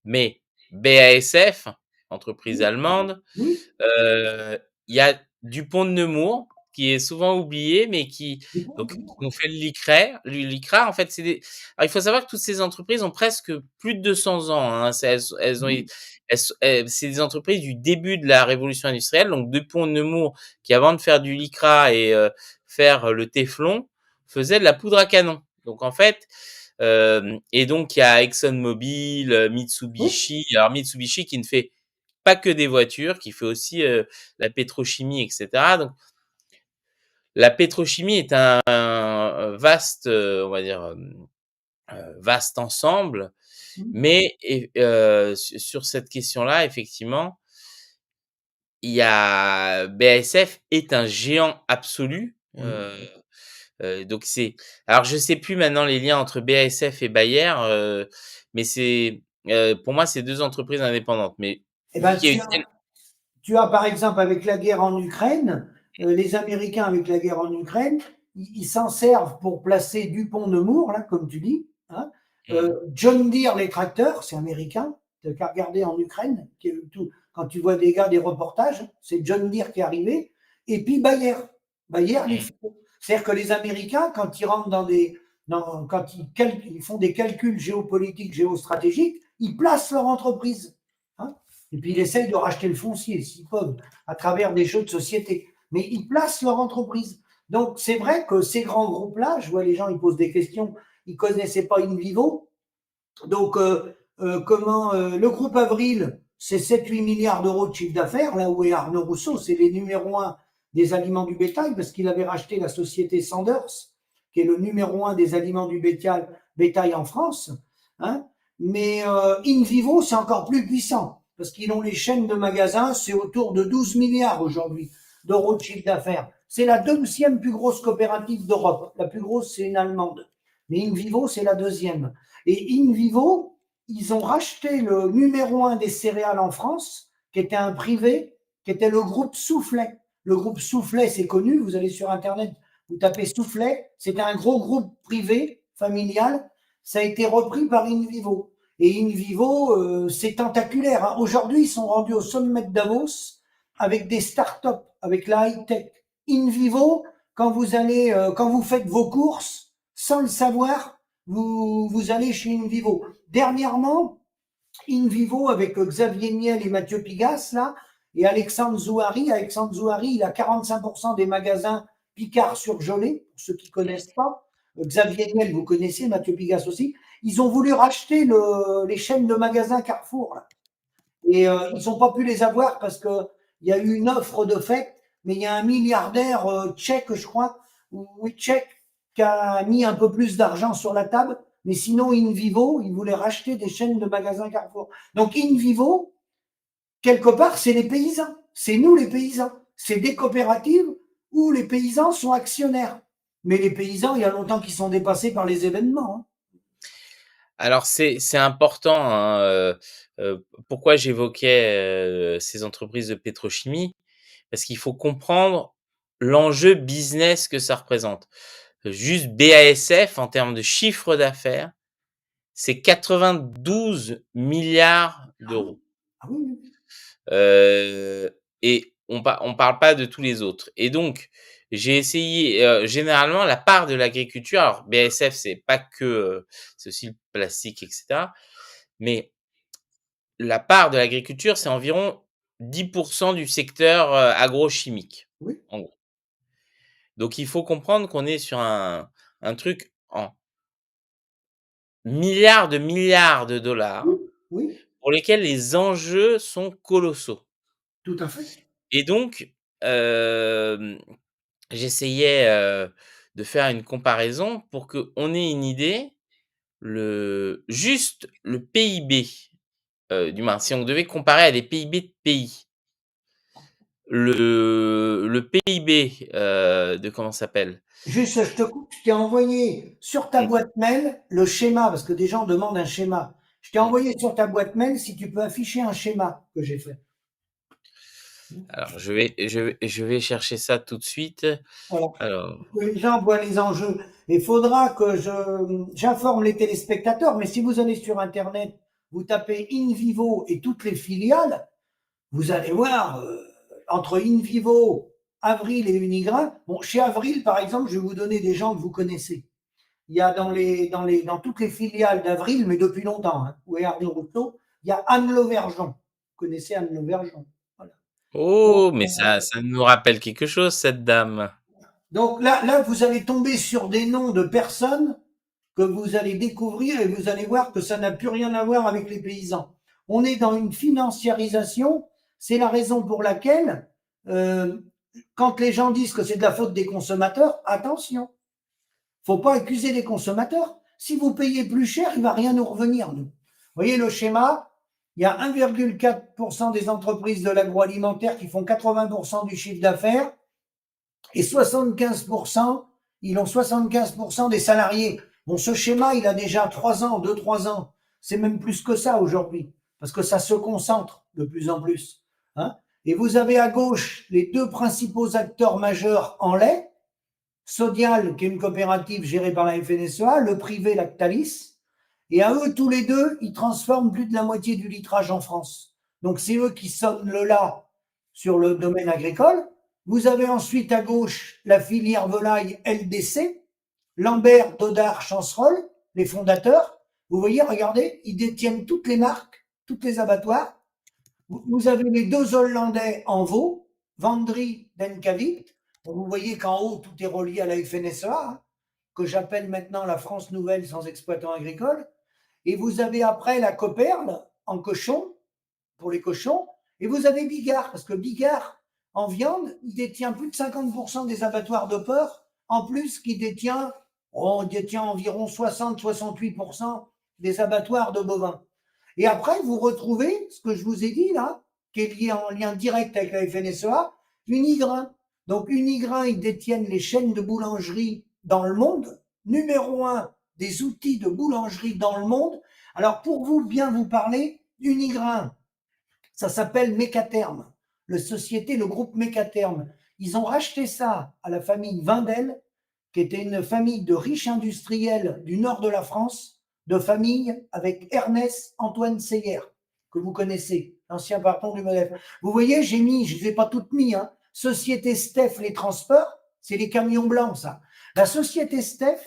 mais BASF, entreprise Oui, allemande, oui, il y a Dupont de Nemours qui est souvent oublié, mais qui ont fait le Lycra. En fait, alors il faut savoir que toutes ces entreprises ont presque plus de 200 ans. Hein. C'est des entreprises du début de la révolution industrielle. Donc Dupont de Nemours, qui avant de faire du Lycra et faire le Téflon, faisait de la poudre à canon. Donc en fait, et donc il y a ExxonMobil, oui, Mitsubishi. Alors Mitsubishi qui ne fait pas que des voitures, qui fait aussi la pétrochimie, etc. Donc la pétrochimie est un vaste, on va dire, vaste ensemble, mais sur cette question-là, effectivement, il y a BASF est un géant absolu. oui. Donc alors je sais plus maintenant les liens entre BASF et Bayer, mais pour moi c'est deux entreprises indépendantes. Mais Eh ben, qui tu as par exemple avec la guerre en Ukraine, les Américains avec la guerre en Ukraine, ils s'en servent pour placer Dupont-de-Nemours, là, comme tu dis. Hein. Mmh. John Deere, les tracteurs, c'est américain. Tu n'as qu'à regarder en Ukraine, quand tu vois des gars, des reportages, c'est John Deere qui est arrivé. Et puis Bayer. Bayer, les Mmh. fait. C'est-à-dire que les Américains, quand ils rentrent quand ils font des calculs géopolitiques, géostratégiques, ils placent leur entreprise. Hein. Et puis, ils essayent de racheter le foncier, s'ils peuvent, à travers des jeux de société. Mais ils placent leur entreprise. Donc, c'est vrai que ces grands groupes-là, je vois les gens, ils posent des questions, ils ne connaissaient pas InVivo. Donc, le groupe Avril, c'est 7-8 milliards d'euros de chiffre d'affaires, là où est Arnaud Rousseau, c'est les numéro un des aliments du bétail, parce qu'il avait racheté la société Sanders, qui est le numéro un des aliments du bétail en France. Hein. Mais InVivo, c'est encore plus puissant, parce qu'ils ont les chaînes de magasins, c'est autour de 12 milliards aujourd'hui d'euros de chiffre d'affaires. C'est la deuxième plus grosse coopérative d'Europe. La plus grosse, c'est une allemande. Mais InVivo, c'est la deuxième. Et InVivo, ils ont racheté le numéro un des céréales en France, qui était un privé, qui était le groupe Soufflet. Le groupe Soufflet, c'est connu, vous allez sur Internet, vous tapez Soufflet, c'était un gros groupe privé, familial, ça a été repris par InVivo. Et InVivo, c'est tentaculaire. Hein. Aujourd'hui, ils sont rendus au sommet de Davos avec des startups, avec la high-tech. InVivo, quand vous faites vos courses, sans le savoir, vous allez chez InVivo. Dernièrement, InVivo avec Xavier Niel et Mathieu Pigas, là, et Alexandre Zouhari. Alexandre Zouhari, il a 45% des magasins Picard surgelés, pour ceux qui ne connaissent pas. Xavier Niel, vous connaissez, Mathieu Pigas aussi. Ils ont voulu racheter les chaînes de magasins Carrefour. Là. Et ils n'ont pas pu les avoir parce qu'il y a eu une offre de fait, mais il y a un milliardaire tchèque, je crois, oui, tchèque, qui a mis un peu plus d'argent sur la table. Mais sinon, InVivo, il voulait racheter des chaînes de magasins Carrefour. Donc InVivo, quelque part, c'est les paysans. C'est nous les paysans. C'est des coopératives où les paysans sont actionnaires. Mais les paysans, il y a longtemps qu'ils sont dépassés par les événements. Hein. Alors c'est important, hein, pourquoi j'évoquais, ces entreprises de pétrochimie? Parce qu'il faut comprendre l'enjeu business que ça représente. Juste BASF en termes de chiffre d'affaires, c'est 92 milliards Ah oui, d'euros. ah oui, oui. Et on parle pas de tous les autres. Et donc, j'ai essayé, généralement, la part de l'agriculture, alors BASF, c'est pas que, c'est aussi le plastique, et cetera. Mais la part de l'agriculture, c'est environ 10 du secteur, agrochimique, Oui, en gros. Donc il faut comprendre qu'on est sur un truc en milliards de oui, dollars, oui, pour lesquels les enjeux sont colossaux. tout à fait. Et donc, hem j'essayais, de faire une comparaison pour qu'on ait une idée. Le PIB du moins, si on devait comparer à des PIB de pays, le PIB, de comment ça s'appelle? Juste, je te coupe, je t'ai envoyé sur ta Mmh, boîte mail le schéma, parce que des gens demandent un schéma. Je t'ai mmh. envoyé sur ta boîte mail si tu peux afficher un schéma que j'ai fait. Alors je vais chercher ça tout de suite. Voilà. Alors, Que les gens voient les enjeux. Il faudra que j'informe les téléspectateurs, mais si vous allez sur Internet, vous tapez InVivo et toutes les filiales, vous allez voir, entre InVivo, Avril et Unigrain. Bon, chez Avril, par exemple, je vais vous donner des gens que vous connaissez. Il y a dans toutes les filiales d'Avril, mais depuis longtemps, hein, où est Arnaud Rousseau, il y a Anne Lauvergeon. Vous connaissez Anne Lauvergeon. Voilà. Donc, oh, mais ça nous rappelle quelque chose, cette dame. donc là, vous allez tomber sur des noms de personnes que vous allez découvrir et vous allez voir que ça n'a plus rien à voir avec les paysans. On est dans une financiarisation. C'est la raison pour laquelle, euh, quand les gens disent que c'est de la faute des consommateurs, attention, faut pas accuser les consommateurs. Si vous payez plus cher, il va rien nous revenir, nous. Vous voyez le schéma? Il y a 1,4% des entreprises de l'agroalimentaire qui font 80% du chiffre d'affaires et 75%, ils ont 75% des salariés. Bon, ce schéma, il a déjà 3 ans, 2, 3 ans. C'est même plus que ça aujourd'hui, parce que ça se concentre de plus en plus. Hein. Et vous avez à gauche les deux principaux acteurs majeurs en lait, Sodial, qui est une coopérative gérée par la FNSEA, le privé Lactalis, et à eux, tous les deux, ils transforment plus de la moitié du litrage en France. Donc, c'est eux qui sonnent le la sur le domaine agricole. Vous avez ensuite à gauche la filière volaille LDC, Lambert, Dodard, Chancerol, les fondateurs. Vous voyez, regardez, ils détiennent toutes les marques, toutes les abattoirs. Vous avez les deux Hollandais en veau, Vendry, Denkavik. Vous voyez qu'en haut, tout est relié à la FNSEA, hein, que j'appelle maintenant la France Nouvelle sans exploitants agricoles. Et vous avez après la Coperle en cochon, pour les cochons. Et vous avez Bigard, parce que Bigard, en viande, il détient plus de 50% des abattoirs de porc, en plus qu'il détient, il détient environ 60-68% des abattoirs de bovins. Et après, vous retrouvez ce que je vous ai dit là, qui est lié en lien direct avec la FNSEA, Unigrain. Donc Unigrain, ils détiennent les chaînes de boulangerie dans le monde, numéro un des outils de boulangerie dans le monde. Alors pour vous bien vous parler, Unigrain, ça s'appelle Mécaterme, le groupe Mécaterme. Ils ont racheté ça à la famille Windel, qui était une famille de riches industriels du nord de la France, de famille avec Ernest Antoine Seyer, que vous connaissez, l'ancien patron du Modèle. Vous voyez, j'ai mis, je ne les ai pas toutes mis, hein, Société Steph, les transports, c'est les camions blancs, ça. La société Steph,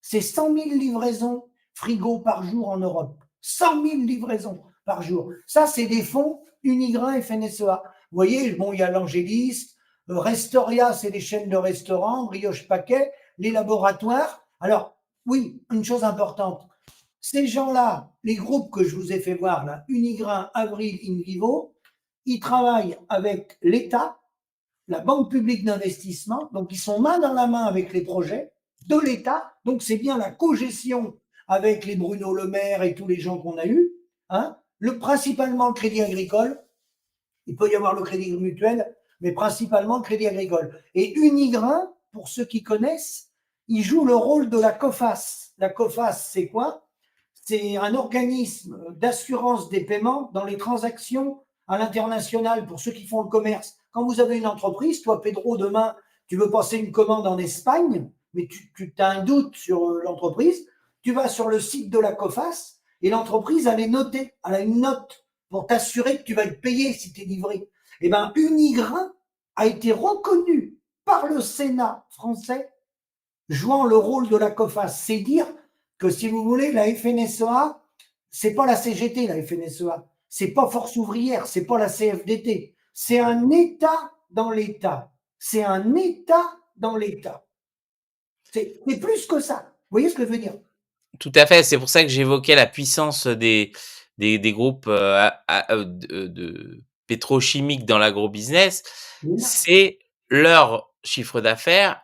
c'est 100 000 livraisons frigo par jour en Europe. 100 000 livraisons par jour. Ça, c'est des fonds Unigrain FNSEA. Vous voyez, bon, il y a l'Angéliste, Restoria, c'est les chaînes de restaurants, Brioche Paquet, les laboratoires. Alors, oui, une chose importante. Ces gens-là, les groupes que je vous ai fait voir, là, Unigrain, Avril, InVivo, ils travaillent avec l'État, la Banque publique d'investissement, donc ils sont main dans la main avec les projets de l'État, donc c'est bien la cogestion avec les Bruno Le Maire et tous les gens qu'on a eus, hein, principalement le Crédit Agricole, il peut y avoir le Crédit Mutuel, mais principalement le Crédit Agricole. Et Unigrain, pour ceux qui connaissent, il joue le rôle de la COFAS. La COFAS, c'est quoi? C'est un organisme d'assurance des paiements dans les transactions à l'international pour ceux qui font le commerce. Quand vous avez une entreprise, toi, Pedro, demain, tu veux passer une commande en Espagne, mais tu as un doute sur l'entreprise, tu vas sur le site de la COFAS et l'entreprise, elle est notée, elle a une note pour t'assurer que tu vas être payé si tu es livré. Eh bien, Unigrain a été reconnu par le Sénat français jouant le rôle de la COFAS. C'est dire que, si vous voulez, la FNSEA, c'est pas la CGT, la FNSEA. C'est pas Force ouvrière, c'est pas la CFDT. C'est un État dans l'État. C'est un État dans l'État. C'est plus que ça. Vous voyez ce que je veux dire? Tout à fait, c'est pour ça que j'évoquais la puissance des groupes, de pétrochimiques dans l'agrobusiness. C'est leur chiffre d'affaires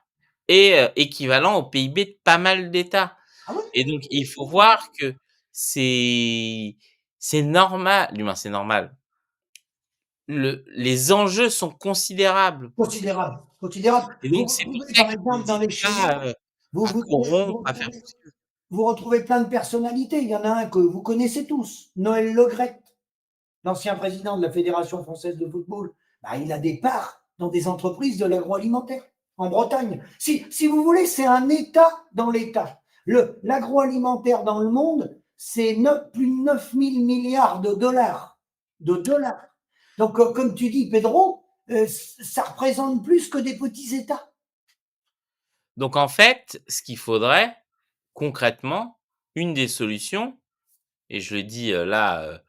est, équivalent au PIB de pas mal d'États Ah oui, et donc il faut voir que c'est c'est normal, du moins c'est normal. Les enjeux sont considérables Considérable, considérable. et Vous donc c'est pour retrouvez ça par qu'il exemple dans n'hésite les chemins, pas, vous, à vous, corrompre, à faire tout ce qu'il veut. vous retrouvez plein de personnalités. Il y en a un que vous connaissez tous, Noël Le Graët, l'ancien président de la Fédération française de football. Bah, il a des parts dans des entreprises de l'agroalimentaire en Bretagne. Si vous voulez, c'est un État dans l'État. L'agroalimentaire dans le monde, c'est plus de 9 000 milliards de dollars. De dollars. Donc, comme tu dis, Pedro, ça représente plus que des petits États. Donc en fait, ce qu'il faudrait concrètement, une des solutions, et je le dis, là,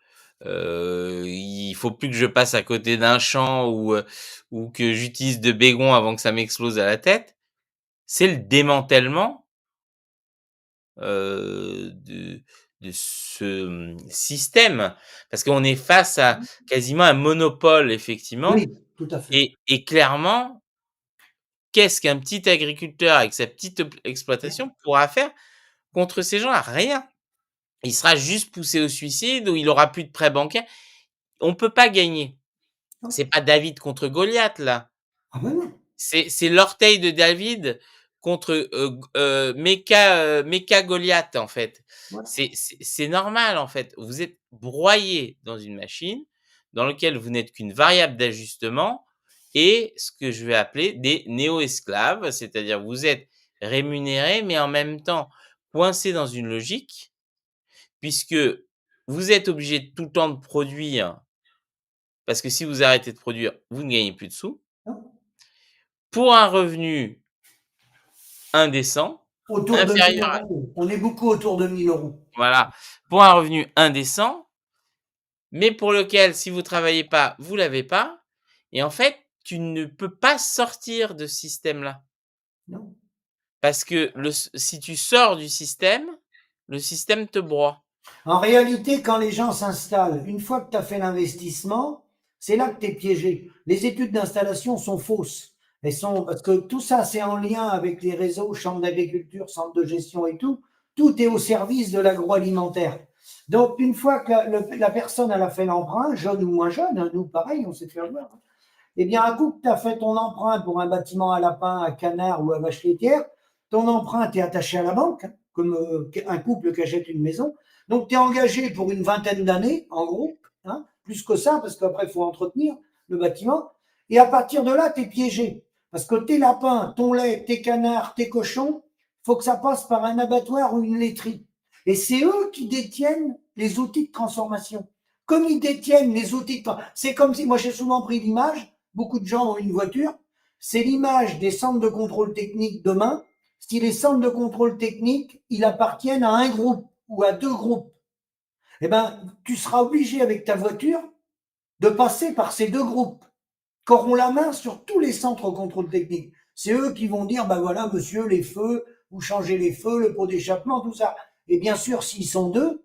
il faut plus que je passe à côté d'un champ ou que j'utilise de bégon avant que ça m'explose à la tête, c'est le démantèlement, de ce, système. Parce qu'on est face à quasiment un monopole effectivement Oui, tout à fait. et clairement, qu'est-ce qu'un petit agriculteur avec sa petite exploitation pourra faire contre ces gens-là? Rien. Il sera juste poussé au suicide ou il aura plus de prêt bancaire. On peut pas gagner. Non. C'est pas David contre Goliath là. Ah ben non. C'est l'orteil de David contre, Mecha Goliath en fait. Voilà. C'est normal en fait. Vous êtes broyé dans une machine dans lequel vous n'êtes qu'une variable d'ajustement et ce que je vais appeler des néo-esclaves, c'est-à-dire vous êtes rémunérés mais en même temps coincés dans une logique puisque vous êtes obligé tout le temps de produire, parce que si vous arrêtez de produire, vous ne gagnez plus de sous, Non. pour un revenu indécent, Autour de 1000 inférieur à euros. On est beaucoup autour de 1000 euros. voilà, pour un revenu indécent, mais pour lequel si vous travaillez pas, vous l'avez pas et en fait, tu ne peux pas sortir de ce système-là. Non. Parce que si tu sors du système, le système te broie. En réalité, quand les gens s'installent, une fois que tu as fait l'investissement, c'est là que tu es piégé. Les études d'installation sont fausses. Parce que tout ça, c'est en lien avec les réseaux, chambres d'agriculture, centres de gestion et tout. Tout est au service de l'agroalimentaire. Donc, une fois que la personne elle a fait l'emprunt, jeune ou moins jeune, hein, nous pareil, on s'est fait avoir. Hein. Eh bien, un coup que tu as fait ton emprunt pour un bâtiment à lapin, à canard ou à vache laitière, ton emprunt est attaché à la banque, hein, comme un couple qui achète une maison. Donc, tu es engagé pour une vingtaine d'années, en gros, hein, plus que ça, parce qu'après, il faut entretenir le bâtiment. Et à partir de là, tu es piégé. Parce que tes lapins, ton lait, tes canards, tes cochons, il faut que ça passe par un abattoir ou une laiterie. Et c'est eux qui détiennent les outils de transformation. Comme ils détiennent les outils de c'est comme si, moi j'ai souvent pris l'image, beaucoup de gens ont une voiture, c'est l'image des centres de contrôle technique demain. Si les centres de contrôle technique, ils appartiennent à un groupe ou à deux groupes, eh ben, tu seras obligé avec ta voiture de passer par ces deux groupes qui auront la main sur tous les centres de contrôle technique. C'est eux qui vont dire, ben voilà, monsieur, les feux, vous changez les feux, le pot d'échappement, tout ça. Et bien sûr, s'ils sont deux,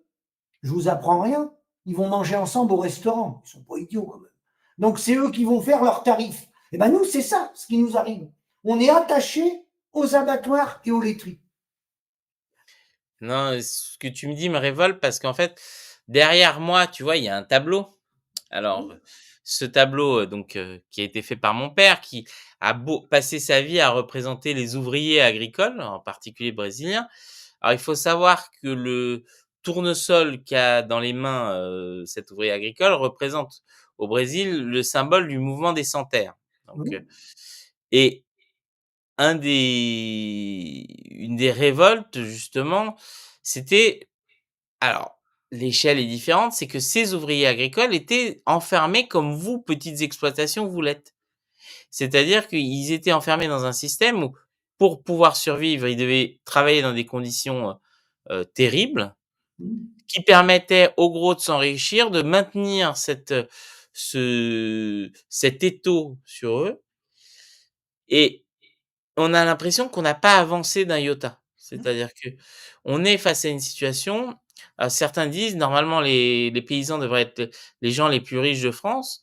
je vous apprends rien, ils vont manger ensemble au restaurant. Ils sont pas idiots quand même. Donc c'est eux qui vont faire leurs tarifs. Et ben nous, c'est ça ce qui nous arrive. On est attaché aux abattoirs et aux laiteries. Non, ce que tu me dis me révolte parce qu'en fait, derrière moi, tu vois, il y a un tableau. Alors, ce tableau, donc, qui a été fait par mon père, qui a passé sa vie à représenter les ouvriers agricoles, en particulier brésiliens. Alors, il faut savoir que le tournesol qu'a dans les mains, cet ouvrier agricole représente au Brésil le symbole du mouvement des sans-terre. Donc, et une des révoltes justement, c'était alors l'échelle est différente, c'est que ces ouvriers agricoles étaient enfermés comme vous, petites exploitations, vous l'êtes. C'est-à-dire qu'ils étaient enfermés dans un système où, pour pouvoir survivre, ils devaient travailler dans des conditions, terribles, qui permettaient aux gros de s'enrichir, de maintenir cet étau sur eux et on a l'impression qu'on n'a pas avancé d'un iota. C'est-à-dire qu'on est face à une situation, certains disent normalement les paysans devraient être les gens les plus riches de France,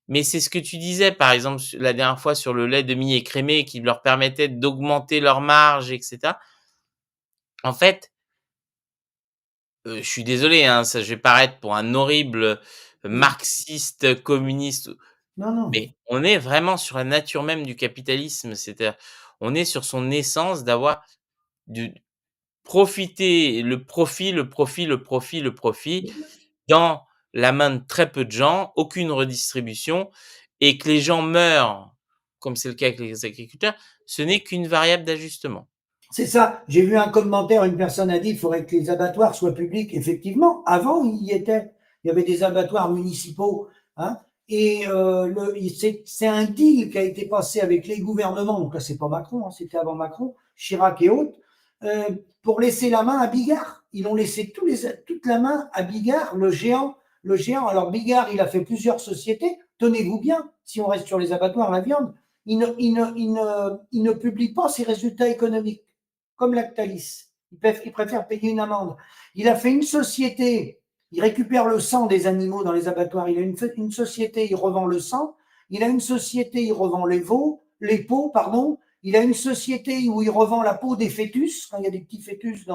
mais c'est ce que tu disais par exemple la dernière fois sur le lait demi-écrémé qui leur permettait d'augmenter leur marge et cetera. En fait, je suis désolé, hein, ça je vais paraître pour un horrible marxiste, communiste, Non, non. mais on est vraiment sur la nature même du capitalisme. C'est-à-dire, on est sur son essence d'avoir du profiter, le profit, le profit, le profit, le profit, dans la main de très peu de gens, aucune redistribution, et que les gens meurent, comme c'est le cas avec les agriculteurs, ce n'est qu'une variable d'ajustement. C'est ça. J'ai vu un commentaire, une personne a dit il faudrait que les abattoirs soient publics. Effectivement, avant, il y était. Il y avait des abattoirs municipaux. Hein, et c'est un deal qui a été passé avec les gouvernements. Donc là, c'est pas Macron, hein, c'était avant Macron, Chirac et autres, pour laisser la main à Bigard. Ils ont laissé toute la main à Bigard, le géant. Le géant. Alors Bigard, il a fait plusieurs sociétés. Tenez-vous bien, si on reste sur les abattoirs, la viande, il ne publie pas ses résultats économiques comme Lactalis. Il préfère payer une amende. Il a fait une société, il récupère le sang des animaux dans les abattoirs. Il a une société, il revend le sang. Il a une société, il revend les peaux, pardon. Il a une société où il revend la peau des fœtus, quand il y a des petits fœtus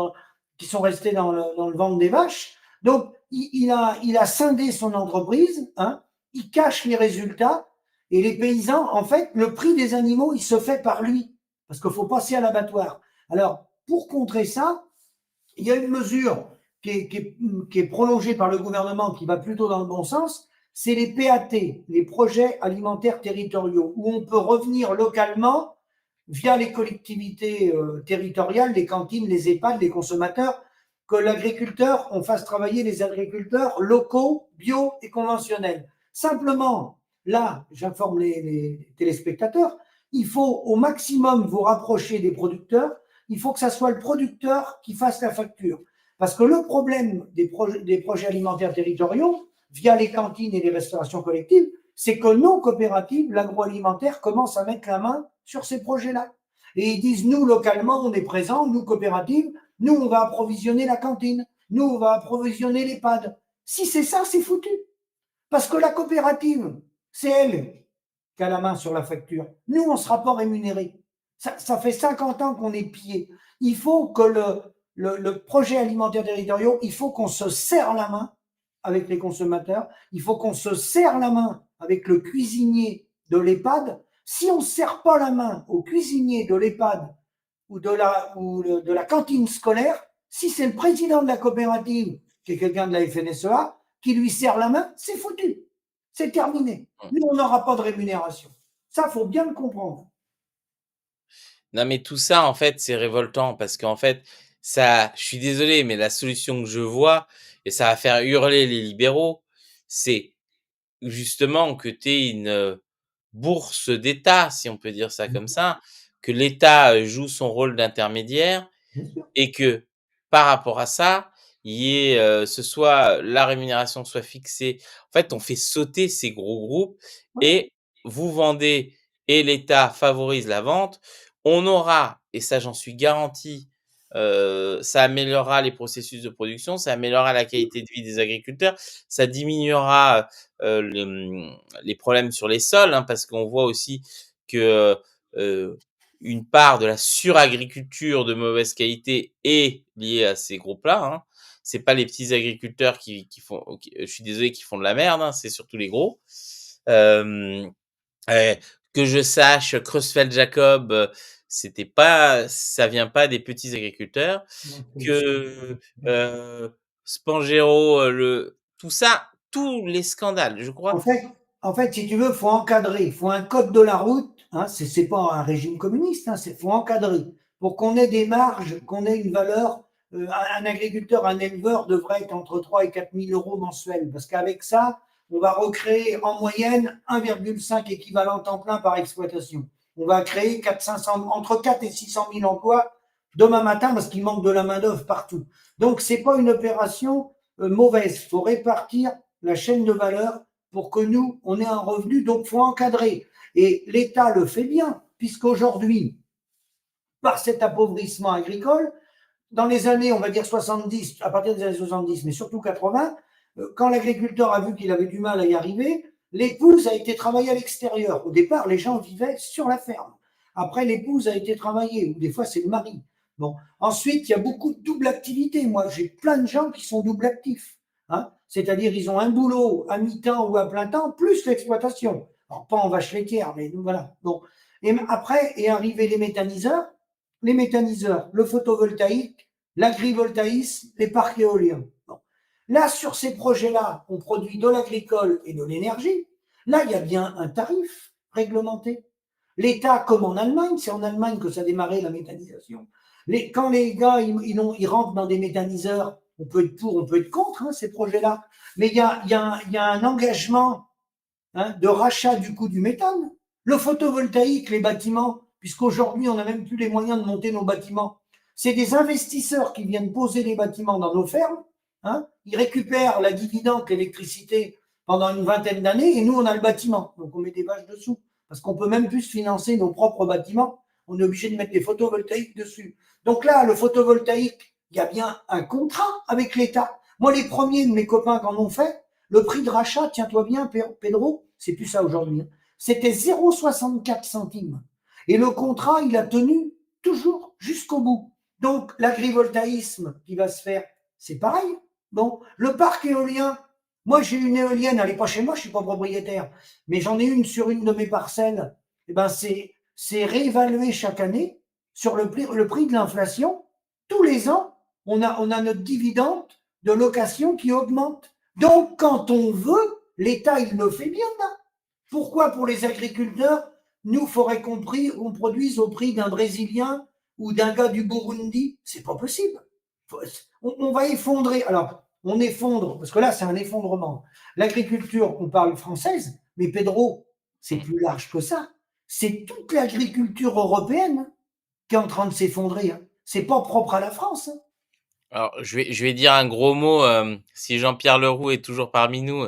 qui sont restés dans le ventre des vaches. Donc, il a scindé son entreprise, hein, il cache les résultats, et les paysans, en fait, le prix des animaux, il se fait par lui, parce qu'il faut passer à l'abattoir. Alors, pour contrer ça, il y a une mesure qui est prolongée par le gouvernement, qui va plutôt dans le bon sens, c'est les PAT, les projets alimentaires territoriaux, où on peut revenir localement via les collectivités territoriales, les cantines, les EHPAD, les consommateurs, que l'agriculteur, on fasse travailler les agriculteurs locaux, bio et conventionnels. Simplement, là, j'informe les téléspectateurs, il faut au maximum vous rapprocher des producteurs. Il faut que ça soit le producteur qui fasse la facture. Parce que le problème des projets alimentaires territoriaux, via les cantines et les restaurations collectives, c'est que nos coopératives, l'agroalimentaire, commencent à mettre la main sur ces projets-là. Et ils disent, nous, localement, on est présents, nous, coopératives, nous, on va approvisionner la cantine, nous, on va approvisionner l'EHPAD. Si c'est ça, c'est foutu. Parce que la coopérative, c'est elle qui a la main sur la facture. Nous, on ne sera pas rémunérés. Ça fait 50 ans qu'on est pillé. Il faut que le projet alimentaire territorial, il faut qu'on se serre la main avec les consommateurs, il faut qu'on se serre la main avec le cuisinier de l'EHPAD. Si on ne serre pas la main au cuisinier de l'EHPAD ou de la cantine scolaire, si c'est le président de la coopérative, qui est quelqu'un de la FNSEA, qui lui serre la main, c'est foutu. C'est terminé. Nous, on n'aura pas de rémunération. Ça, il faut bien le comprendre. Non, mais tout ça, en fait, c'est révoltant parce qu'en fait, ça, je suis désolé, mais la solution que je vois, et ça va faire hurler les libéraux, c'est justement que tu aies une bourse d'État, si on peut dire ça comme ça, que l'État joue son rôle d'intermédiaire et que par rapport à ça, il y ait, ce soit la rémunération soit fixée. En fait, on fait sauter ces gros groupes et vous vendez et l'État favorise la vente. On aura, et ça j'en suis garanti, ça améliorera les processus de production, ça améliorera la qualité de vie des agriculteurs, ça diminuera, les problèmes sur les sols, hein, parce qu'on voit aussi que, une part de la suragriculture de mauvaise qualité est liée à ces groupes-là, hein. C'est pas les petits agriculteurs qui font, je suis désolé, qui font de la merde, hein, c'est surtout les gros. Hem, que je sache, Creutzfeldt-Jacob, ça vient pas des petits agriculteurs. Que, Spanghero, tout ça, tous les scandales, je crois. En fait, si tu veux, il faut encadrer. Il faut un code de la route. Hein, c'est pas un régime communiste. Hein, faut encadrer pour qu'on ait des marges, qu'on ait une valeur. Un agriculteur, un éleveur devrait être entre 3 et 4 000 euros mensuels. Parce qu'avec ça, on va recréer en moyenne 1,5 équivalent temps plein par exploitation. On va créer entre 4 et 600 000 emplois demain matin parce qu'il manque de la main-d'œuvre partout. Donc, ce n'est pas une opération mauvaise. Il faut répartir la chaîne de valeur pour que nous, on ait un revenu. Donc, il faut encadrer. Et l'État le fait bien, puisqu'aujourd'hui, par cet appauvrissement agricole, dans les années, on va dire 70, à partir des années 70, mais surtout 80, quand l'agriculteur a vu qu'il avait du mal à y arriver, l'épouse a été travaillée à l'extérieur. Au départ, les gens vivaient sur la ferme. Après, l'épouse a été travaillée, ou des fois, c'est le mari. Bon. Ensuite, il y a beaucoup de double activité. Moi, j'ai plein de gens qui sont double actifs. Hein. C'est-à-dire, ils ont un boulot à mi-temps ou à plein temps, plus l'exploitation. Alors, pas en vache laitière, mais voilà. Bon. Et après est arrivé les méthaniseurs, le photovoltaïque, l'agrivoltaïsme, les parcs éoliens. Bon. Là, sur ces projets-là, on produit de l'agricole et de l'énergie. Là, il y a bien un tarif réglementé. L'État, comme en Allemagne, c'est en Allemagne que ça a démarré la méthanisation. Quand les gars ils rentrent dans des méthaniseurs, on peut être pour, on peut être contre hein, ces projets-là, mais il y a un engagement hein, de rachat du coût du méthane. Le photovoltaïque, les bâtiments, puisqu'aujourd'hui on n'a même plus les moyens de monter nos bâtiments, c'est des investisseurs qui viennent poser les bâtiments dans nos fermes. Hein, ils récupèrent la dividende, l'électricité pendant une vingtaine d'années et nous on a le bâtiment, donc on met des vaches dessous parce qu'on peut même plus financer nos propres bâtiments. On est obligé de mettre des photovoltaïques dessus. Donc là, le photovoltaïque, il y a bien un contrat avec l'État. Moi, les premiers de mes copains qui en ont fait, le prix de rachat, tiens-toi bien, Pedro, c'est plus ça aujourd'hui, hein, c'était 0,64 centimes. Et le contrat, il a tenu toujours jusqu'au bout. Donc, l'agrivoltaïsme qui va se faire, c'est pareil. Bon, le parc éolien, moi, j'ai une éolienne, elle n'est pas chez moi, je ne suis pas propriétaire, mais j'en ai une sur une de mes parcelles. Eh ben, c'est réévalué chaque année sur le prix de l'inflation. Tous les ans, on a notre dividende de location qui augmente. Donc, quand on veut, l'État, il le fait bien. Là. Pourquoi pour les agriculteurs, nous, il faudrait qu'on produise au prix d'un Brésilien ou d'un gars du Burundi? C'est pas possible. On va effondrer. Alors, on effondre, parce que là, c'est un effondrement. L'agriculture, on parle française, mais Pedro, c'est plus large que ça. C'est toute l'agriculture européenne qui est en train de s'effondrer. Hein. C'est pas propre à la France. Hein. Alors, je vais dire un gros mot. Si Jean-Pierre Leroux est toujours parmi nous,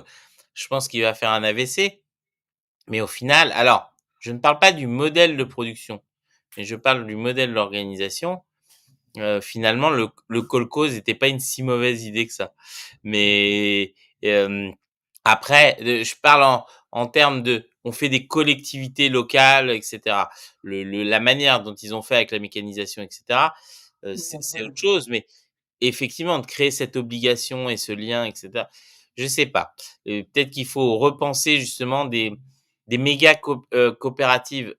je pense qu'il va faire un AVC. Mais au final, alors, je ne parle pas du modèle de production, mais je parle du modèle d'organisation. Finalement, le kolkhoz n'était pas une si mauvaise idée que ça. Mais après, je parle en termes de, on fait des collectivités locales, etc. La manière dont ils ont fait avec la mécanisation, etc. C'est autre chose. Mais effectivement, de créer cette obligation et ce lien, etc. Je sais pas. Peut-être qu'il faut repenser justement des méga coopératives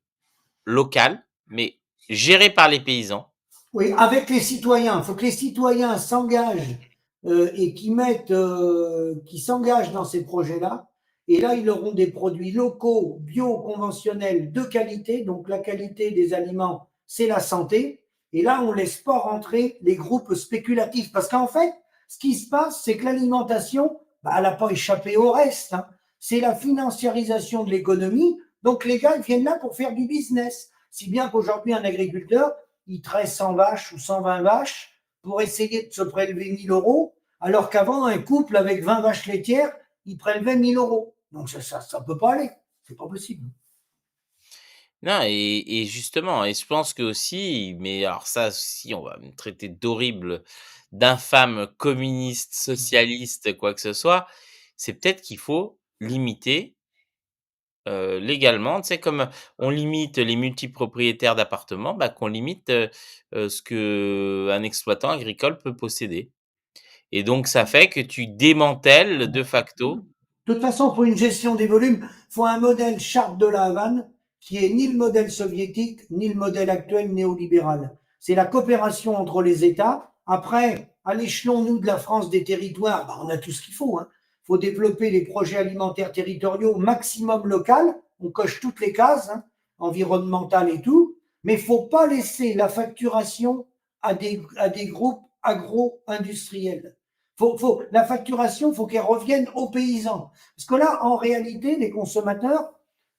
locales, mais gérées par les paysans. Oui, avec les citoyens. Il faut que les citoyens s'engagent et qui s'engagent dans ces projets-là. Et là, ils auront des produits locaux, bio, conventionnels, de qualité. Donc, la qualité des aliments, c'est la santé. Et là, on ne laisse pas rentrer les groupes spéculatifs. Parce qu'en fait, ce qui se passe, c'est que l'alimentation, elle n'a pas échappé au reste. Hein. C'est la financiarisation de l'économie. Donc, les gars, ils viennent là pour faire du business. Si bien qu'aujourd'hui, un agriculteur, il tresse 100 vaches ou 120 vaches pour essayer de se prélever 1 000 euros, alors qu'avant, un couple avec 20 vaches laitières, il prélevait 1 000 euros. Donc, ça peut pas aller. C'est pas possible. Non, et justement, et je pense que aussi, mais alors ça aussi, on va me traiter d'horrible, d'infâme, communiste, socialiste, quoi que ce soit, c'est peut-être qu'il faut limiter légalement, tu sais, comme on limite les multipropriétaires d'appartements, bah, qu'on limite ce que un exploitant agricole peut posséder. Et donc, ça fait que tu démantèles de facto. De toute façon, pour une gestion des volumes, il faut un modèle charte de la Havane qui est ni le modèle soviétique, ni le modèle actuel néolibéral. C'est la coopération entre les États. Après, à l'échelon, nous, de la France, des territoires, on a tout ce qu'il faut. Hein. Il faut développer les projets alimentaires territoriaux maximum local. On coche toutes les cases, hein, environnementales et tout. Mais il ne faut pas laisser la facturation à des groupes agro-industriels. La facturation, il faut qu'elle revienne aux paysans. Parce que là, en réalité, les consommateurs,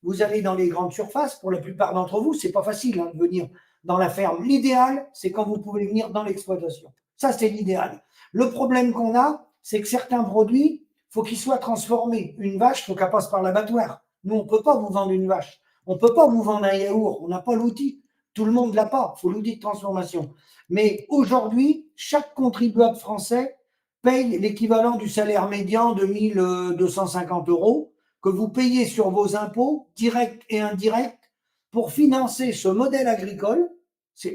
vous allez dans les grandes surfaces, pour la plupart d'entre vous, c'est pas facile hein, de venir dans la ferme. L'idéal, c'est quand vous pouvez venir dans l'exploitation. Ça, c'est l'idéal. Le problème qu'on a, c'est que certains produits, faut qu'ils soient transformés. Une vache, faut qu'elle passe par l'abattoir. Nous, on peut pas vous vendre une vache. On peut pas vous vendre un yaourt. On n'a pas l'outil. Tout le monde l'a pas. Il faut l'outil de transformation. Mais aujourd'hui, chaque contribuable français paye l'équivalent du salaire médian de 1 250 euros que vous payez sur vos impôts, directs et indirects, pour financer ce modèle agricole.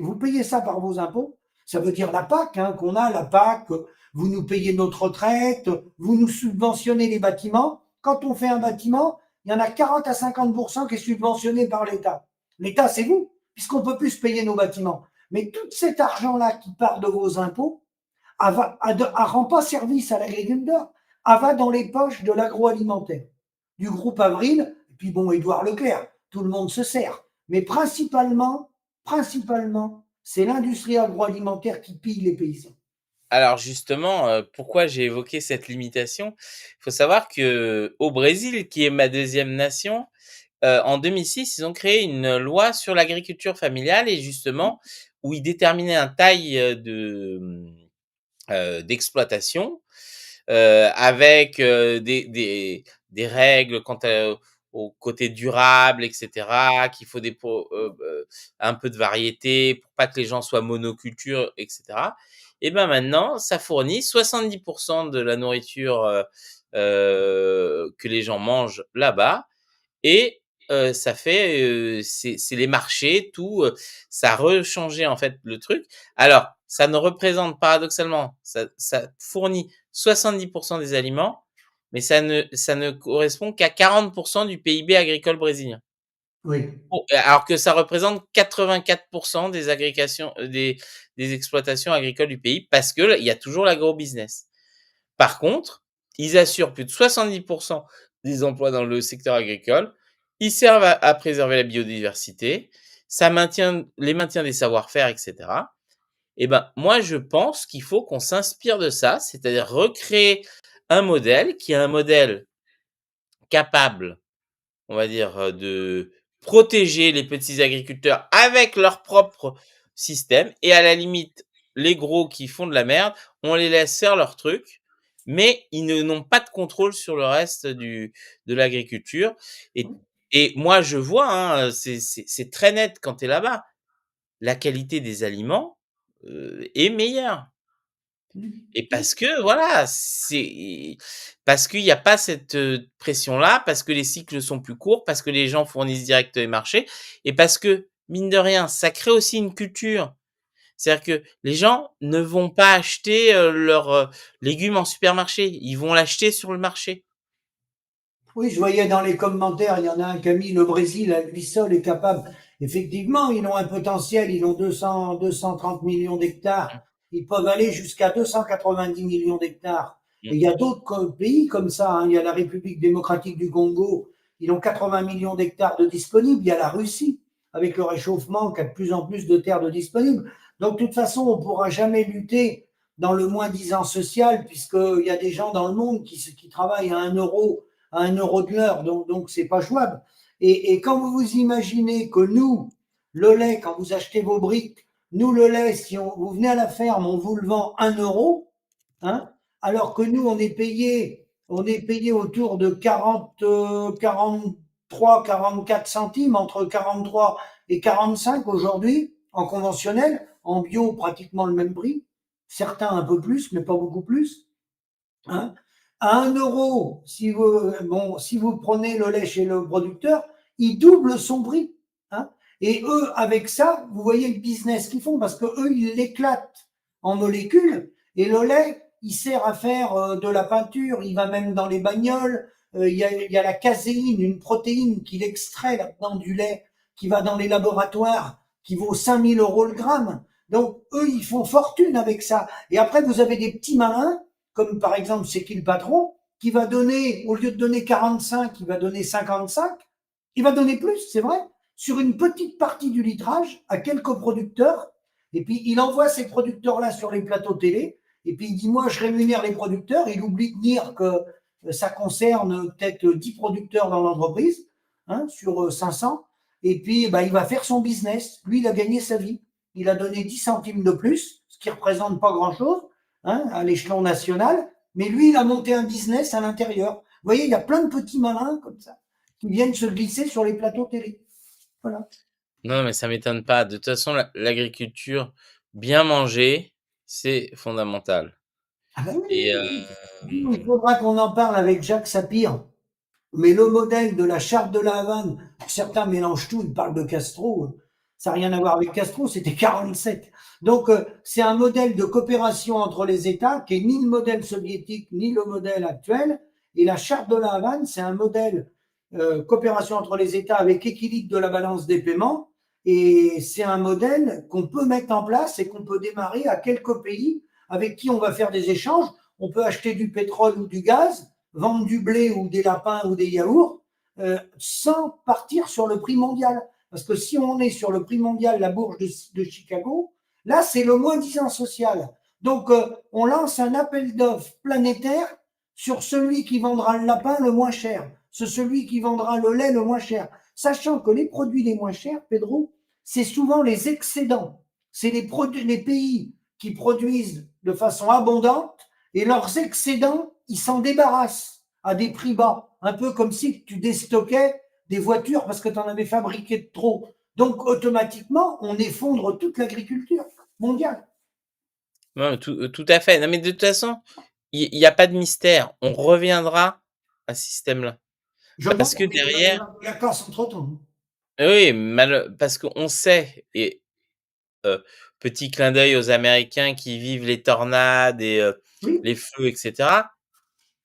Vous payez ça par vos impôts Ça veut dire la PAC, hein, qu'on a, la PAC, vous nous payez notre retraite, vous nous subventionnez les bâtiments. Quand on fait un bâtiment, il y en a 40 à 50% qui est subventionné par l'État. L'État, c'est vous, puisqu'on ne peut plus se payer nos bâtiments. Mais tout cet argent-là qui part de vos impôts, elle rend pas service à l'agriculteur, elle va dans les poches de l'agroalimentaire, du groupe Avril, et puis bon, Édouard Leclerc, tout le monde se sert. Mais principalement, c'est l'industrie agroalimentaire qui pille les paysans. Alors justement, pourquoi j'ai évoqué cette limitation? Il faut savoir que au Brésil, qui est ma deuxième nation, en 2006, ils ont créé une loi sur l'agriculture familiale et justement où ils déterminaient un taille, d'exploitation, avec, des règles quant au côté durable et cetera, qu'il faut un peu de variété pour pas que les gens soient monoculture et cetera. Et ben maintenant, ça fournit 70 de la nourriture, que les gens mangent là-bas et ça fait, c'est les marchés, tout, ça a rechangé en fait le truc. Alors, ça ne représente paradoxalement, ça fournit 70 des aliments, mais ça ne correspond qu'à 40 du PIB agricole brésilien. Oui. Alors que ça représente 84 des des exploitations agricoles du pays parce que il y a toujours l'agrobusiness. Par contre, ils assurent plus de 70 des emplois dans le secteur agricole. Ils servent à préserver la biodiversité. Ça maintient des savoir-faire, et cetera. Et ben, moi, je pense qu'il faut qu'on s'inspire de ça, c'est-à-dire recréer un modèle qui est un modèle capable, on va dire, de protéger les petits agriculteurs avec leur propre système et à la limite, les gros qui font de la merde, on les laisse faire leur truc, mais ils n'ont pas de contrôle sur le reste de l'agriculture et moi je vois, hein, c'est très net quand tu es là-bas. La qualité des aliments, est meilleure. Et parce que voilà, parce qu'il y a pas cette, pression-là, parce que les cycles sont plus courts, parce que les gens fournissent direct les marchés et parce que, mine de rien, ça crée aussi une culture. C'est-à-dire que les gens ne vont pas acheter, leurs, légumes en supermarché, ils vont l'acheter sur le marché. Oui, je voyais dans les commentaires, il y en a un qui a mis le Brésil à lui seul est capable. Effectivement, ils ont un potentiel, ils ont 230 millions d'hectares. Ils peuvent aller jusqu'à 290 millions d'hectares. Mmh. Et il y a d'autres pays comme ça, hein. Il y a la République démocratique du Congo, ils ont 80 millions d'hectares de disponibles. Il y a la Russie, avec le réchauffement, qui a de plus en plus de terres de disponibles. Donc, de toute façon, on ne pourra jamais lutter dans le moins-disant social, puisqu'il y a des gens dans le monde qui travaillent à 1 euro de l'heure, donc c'est pas jouable. Et quand vous vous imaginez que nous, le lait, quand vous achetez vos briques, nous, le lait, si vous venez à la ferme, on vous le vend 1 euro, hein, alors que nous, on est payé autour de 43, 44 centimes, entre 43 et 45 aujourd'hui, en conventionnel, en bio, pratiquement le même prix, certains un peu plus, mais pas beaucoup plus. Hein. À 1 euro, si vous prenez le lait chez le producteur, il double son prix. Hein. Et eux, avec ça, vous voyez le business qu'ils font, parce que eux, ils l'éclatent en molécules, et le lait, il sert à faire de la peinture, il va même dans les bagnoles, il y a la caséine, une protéine qu'il extrait là-dedans du lait, qui va dans les laboratoires, qui vaut 5000 euros le gramme. Donc, eux, ils font fortune avec ça. Et après, vous avez des petits malins, comme par exemple c'est qui le patron, qui va donner, au lieu de donner 45, il va donner 55, il va donner plus, c'est vrai, sur une petite partie du litrage à quelques producteurs, et puis il envoie ces producteurs-là sur les plateaux télé, et puis il dit, moi je rémunère les producteurs, il oublie de dire que ça concerne peut-être 10 producteurs dans l'entreprise, hein, sur 500, et puis bah, il va faire son business, lui il a gagné sa vie, il a donné 10 centimes de plus, ce qui représente pas grand-chose, hein, à l'échelon national, mais lui, il a monté un business à l'intérieur. Vous voyez, il y a plein de petits malins comme ça qui viennent se glisser sur les plateaux télé. Voilà. Non, mais ça m'étonne pas. De toute façon, l'agriculture, bien manger, c'est fondamental Ah ben et oui, il faudra qu'on en parle avec Jacques Sapir. Mais le modèle de la charte de la Havane, certains mélangent tout, ils parlent de Castro. Ça n'a rien à voir avec Castro, c'était 47. Donc, c'est un modèle de coopération entre les États qui est ni le modèle soviétique ni le modèle actuel. Et la charte de la Havane, c'est un modèle coopération entre les États avec équilibre de la balance des paiements. Et c'est un modèle qu'on peut mettre en place et qu'on peut démarrer à quelques pays avec qui on va faire des échanges. On peut acheter du pétrole ou du gaz, vendre du blé ou des lapins ou des yaourts, sans partir sur le prix mondial. Parce que si on est sur le prix mondial, la bourse de Chicago, là, c'est le moins-disant social. Donc, on lance un appel d'offres planétaire sur celui qui vendra le lapin le moins cher, sur celui qui vendra le lait le moins cher. Sachant que les produits les moins chers, Pedro, c'est souvent les excédents. C'est les pays qui produisent de façon abondante et leurs excédents, ils s'en débarrassent à des prix bas. Un peu comme si tu déstockais des voitures parce que tu en avais fabriqué de trop. Donc, automatiquement, on effondre toute l'agriculture mondiale. Non, tout à fait. Non, mais de toute façon, il n'y a pas de mystère. On reviendra à ce système-là. Je Parce pense que derrière, la Corse entre-temps. oui, parce qu'on sait, et petit clin d'œil aux Américains qui vivent les tornades et Oui, les feux, etc.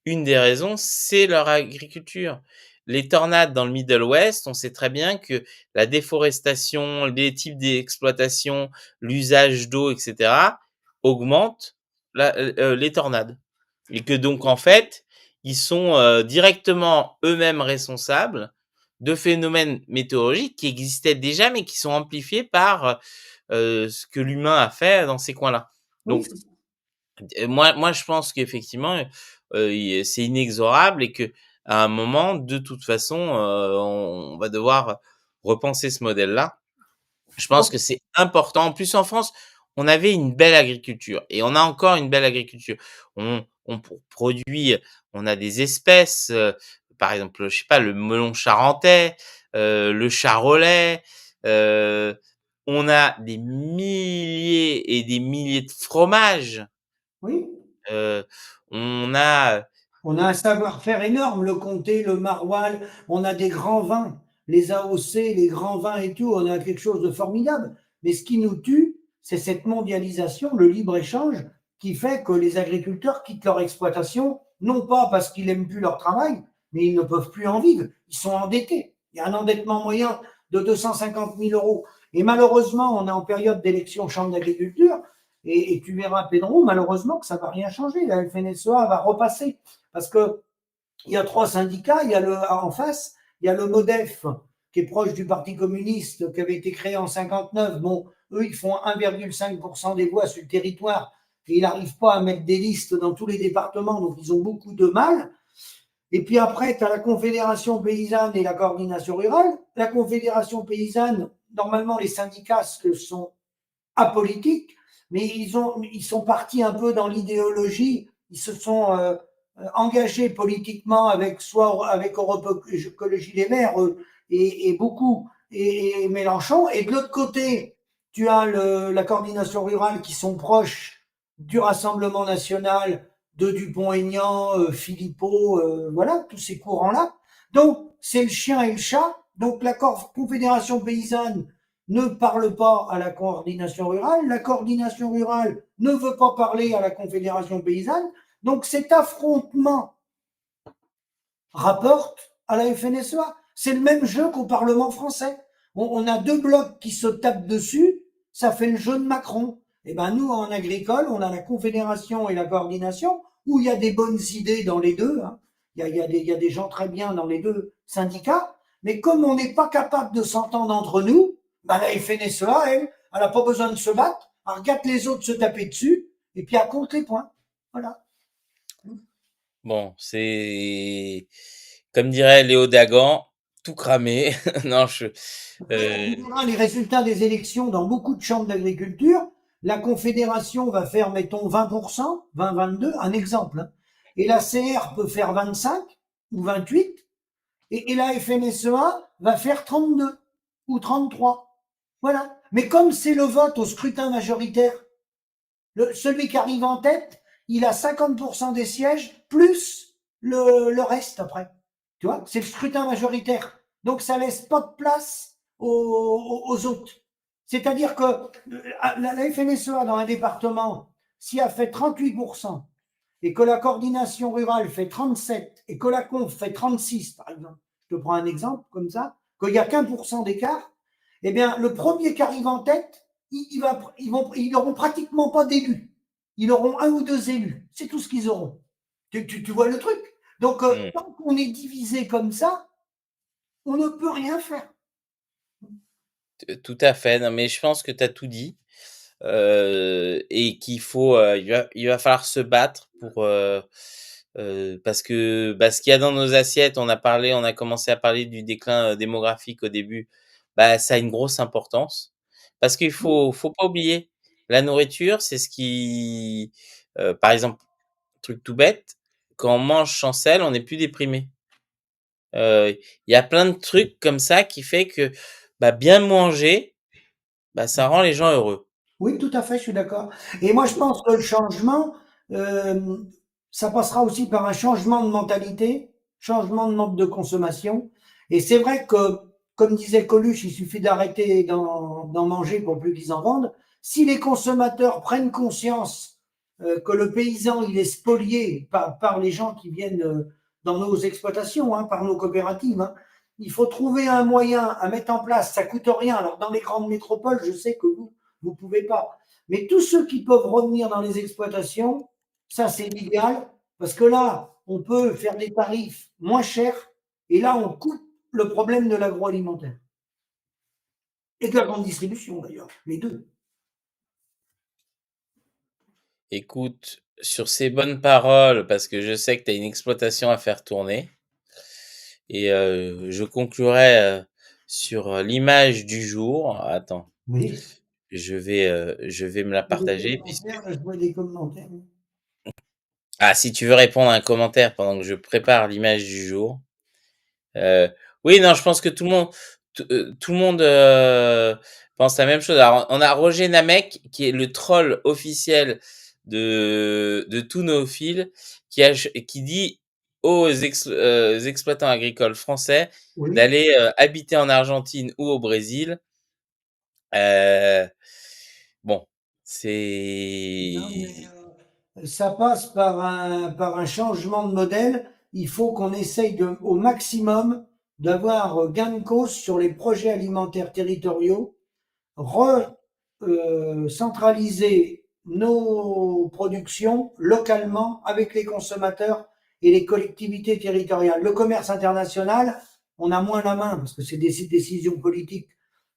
Une des raisons, c'est leur agriculture. Les tornades dans le Middle West, on sait très bien que la déforestation, les types d'exploitation, l'usage d'eau, etc., augmentent les tornades. Et que donc, en fait, ils sont directement eux-mêmes responsables de phénomènes météorologiques qui existaient déjà, mais qui sont amplifiés par ce que l'humain a fait dans ces coins-là. oui, Donc, moi, je pense qu'effectivement, c'est inexorable et que à un moment, de toute façon, on va devoir repenser ce modèle-là. Je pense que c'est important. En plus, en France, on avait une belle agriculture et on a encore une belle agriculture. On produit, on a des espèces, par exemple, je sais pas, le melon charentais, le charolais. On a des milliers et des milliers de fromages. oui. Heu, on a On a un savoir-faire énorme, le comté, le maroilles, on a des grands vins, les AOC, les grands vins et tout, on a quelque chose de formidable. Mais ce qui nous tue, c'est cette mondialisation, le libre-échange, qui fait que les agriculteurs quittent leur exploitation, non pas parce qu'ils n'aiment plus leur travail, mais ils ne peuvent plus en vivre. Ils sont endettés. Il y a un endettement moyen de 250 000 euros. Et malheureusement, on est en période d'élection chambre d'agriculture, et tu verras, Pedro, malheureusement, que ça ne va rien changer. La FNSEA va repasser. Parce que il y a trois syndicats, il y a en face, il y a le MODEF, qui est proche du Parti communiste, qui avait été créé en 59. Bon, eux, ils font 1,5% des voix sur le territoire, et ils n'arrivent pas à mettre des listes dans tous les départements, donc ils ont beaucoup de mal. Et puis après, tu as la Confédération paysanne et la coordination rurale. La Confédération paysanne, normalement, les syndicats sont apolitiques, mais ils sont partis un peu dans l'idéologie, ils se sont engagés politiquement soit avec Europe Écologie Les Verts et beaucoup, et Mélenchon. Et de l'autre côté, tu as la coordination rurale qui sont proches du Rassemblement national, de Dupont-Aignan, Philippot, voilà, tous ces courants-là. Donc, c'est le chien et le chat. Donc, la Confédération paysanne ne parle pas à la coordination rurale, la coordination rurale ne veut pas parler à la confédération paysanne, donc cet affrontement rapporte à la FNSEA. C'est le même jeu qu'au Parlement français. On a deux blocs qui se tapent dessus, ça fait le jeu de Macron. Et ben nous, en agricole, on a la confédération et la coordination, où il y a des bonnes idées dans les deux. Hein. Il y a des gens très bien dans les deux syndicats, mais comme on n'est pas capable de s'entendre entre nous, ben la FNSEA, elle n'a pas besoin de se battre, elle regarde les autres se taper dessus, et puis elle compte les points. Voilà. bon, c'est comme dirait Léo Dagan, tout cramé. Non, On heu, verra les résultats des élections dans beaucoup de chambres d'agriculture. La Confédération va faire, mettons, 20%, 20-22, un exemple. Hein. Et la CR peut faire 25 ou 28. Et la FNSEA va faire 32 ou 33. Voilà. Mais comme c'est le vote au scrutin majoritaire, celui qui arrive en tête, il a 50% des sièges plus le reste après. Tu vois, c'est le scrutin majoritaire. Donc ça laisse pas de place aux autres. C'est-à-dire que la FNSEA dans un département, si elle fait 38%, et que la coordination rurale fait 37, et que la conf fait 36, par exemple, je te prends un exemple comme ça, qu'il n'y a qu'1% d'écart, eh bien, le premier qui arrive en tête, ils n'auront pratiquement pas d'élus. Ils auront 1 ou 2 élus. C'est tout ce qu'ils auront. Tu vois le truc? Donc, tant qu'on est divisé comme ça, on ne peut rien faire. Tout à fait. Non, mais je pense que tu as tout dit. Et qu'il faut, il va falloir se battre pour, parce que bah, ce qu'il y a dans nos assiettes, on a commencé à parler du déclin démographique au début, bah, ça a une grosse importance. Parce qu'il faut pas oublier, la nourriture, c'est ce qui, par exemple, truc tout bête, quand on mange sans sel, on n'est plus déprimé. Il y a plein de trucs comme ça qui fait que bah, bien manger, bah, ça rend les gens heureux. Oui, tout à fait, je suis d'accord. Et moi, je pense que le changement, euh, ça passera aussi par un changement de mentalité, changement de mode de consommation. Et c'est vrai que, comme disait Coluche, il suffit d'arrêter d'en manger pour plus qu'ils en vendent. Si les consommateurs prennent conscience que le paysan, il est spolié par les gens qui viennent dans nos exploitations, hein, par nos coopératives, hein, il faut trouver un moyen à mettre en place. Ça coûte rien. Alors, dans les grandes métropoles, je sais que vous ne pouvez pas. Mais tous ceux qui peuvent revenir dans les exploitations, ça c'est l'idéal, parce que là, on peut faire des tarifs moins chers, et là, on coupe le problème de l'agroalimentaire. Et de la grande distribution d'ailleurs, les deux. Écoute, sur ces bonnes paroles, parce que je sais que tu as une exploitation à faire tourner, et je conclurai sur l'image du jour. Attends, Oui. je vais me la Des partager puisque commentaires, je vois des commentaires. ah, si tu veux répondre à un commentaire pendant que je prépare l'image du jour. Oui, non, je pense que tout le monde pense la même chose. Alors, on a Roger Namek qui est le troll officiel de tous nos fils, qui dit aux exploitants agricoles français Oui. d'aller habiter en Argentine ou au Brésil. Euh, bon, Non, mais c'est ça passe par un changement de modèle. Il faut qu'on essaye au maximum d'avoir gain de cause sur les projets alimentaires territoriaux, centraliser nos productions localement avec les consommateurs et les collectivités territoriales. Le commerce international, on a moins la main parce que c'est des décisions politiques,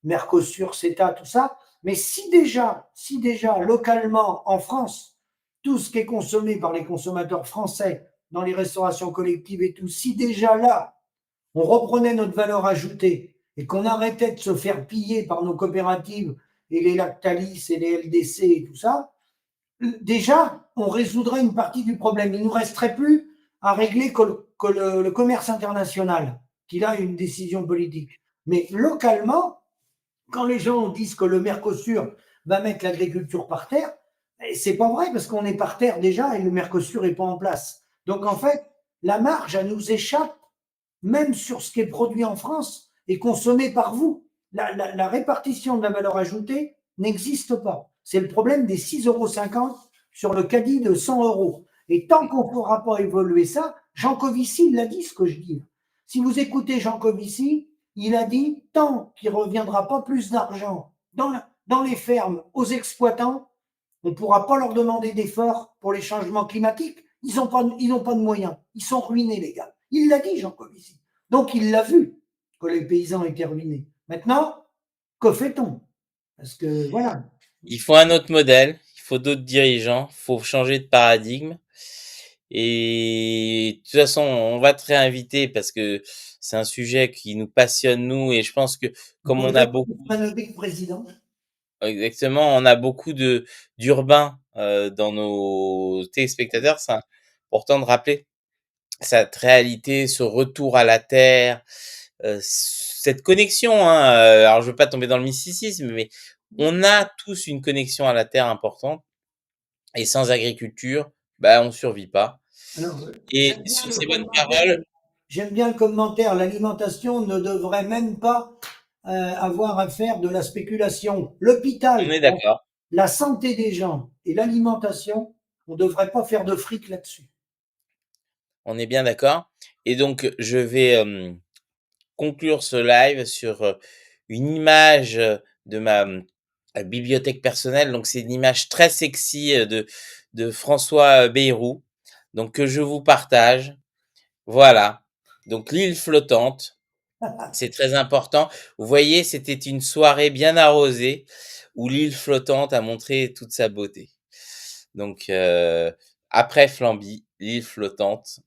Mercosur, CETA, tout ça. Mais si déjà localement en France, tout ce qui est consommé par les consommateurs français dans les restaurations collectives et tout, si déjà là, on reprenait notre valeur ajoutée et qu'on arrêtait de se faire piller par nos coopératives et les Lactalis et les LDC et tout ça, déjà, on résoudrait une partie du problème. Il ne nous resterait plus à régler que le commerce international, qui a une décision politique. Mais localement, quand les gens disent que le Mercosur va mettre l'agriculture par terre, c'est pas vrai parce qu'on est par terre déjà et le Mercosur est pas en place. Donc en fait, la marge, elle nous échappe même sur ce qui est produit en France et consommé par vous. La répartition de la valeur ajoutée n'existe pas. C'est le problème des 6,50 € sur le caddie de 100 euros. Et tant qu'on ne fera pas évoluer ça, Jean Covici l'a dit ce que je dis. Si vous écoutez Jean Covici, il a dit tant qu'il ne reviendra pas plus d'argent dans les fermes aux exploitants, on ne pourra pas leur demander d'efforts pour les changements climatiques. Ils n'ont pas de moyens. Ils sont ruinés, les gars. Il l'a dit, Jean Covici. Donc, il l'a vu que les paysans étaient ruinés. Maintenant, que fait-on? Parce que, voilà. il faut un autre modèle, il faut d'autres dirigeants, il faut changer de paradigme. Et de toute façon, on va te réinviter parce que c'est un sujet qui nous passionne, nous, et je pense que comme on a beaucoup, Président. exactement, on a beaucoup d'urbains dans nos téléspectateurs, c'est important de rappeler cette réalité, ce retour à la terre, cette connexion, hein, alors je veux pas tomber dans le mysticisme, mais on a tous une connexion à la terre importante, et sans agriculture, bah, on survit pas. Alors, Et sur ces bonnes paroles, j'aime bien le commentaire. L'alimentation ne devrait même pas avoir à faire de la spéculation. On L'hôpital, est d'accord. la santé des gens et l'alimentation, on ne devrait pas faire de fric là-dessus. On est bien d'accord. Et donc, je vais conclure ce live sur une image de ma bibliothèque personnelle. Donc, c'est une image très sexy de François Bayrou, donc que je vous partage. Voilà. Donc, l'île flottante, c'est très important. Vous voyez, c'était une soirée bien arrosée où l'île flottante a montré toute sa beauté. Donc, après Flamby, l'île flottante.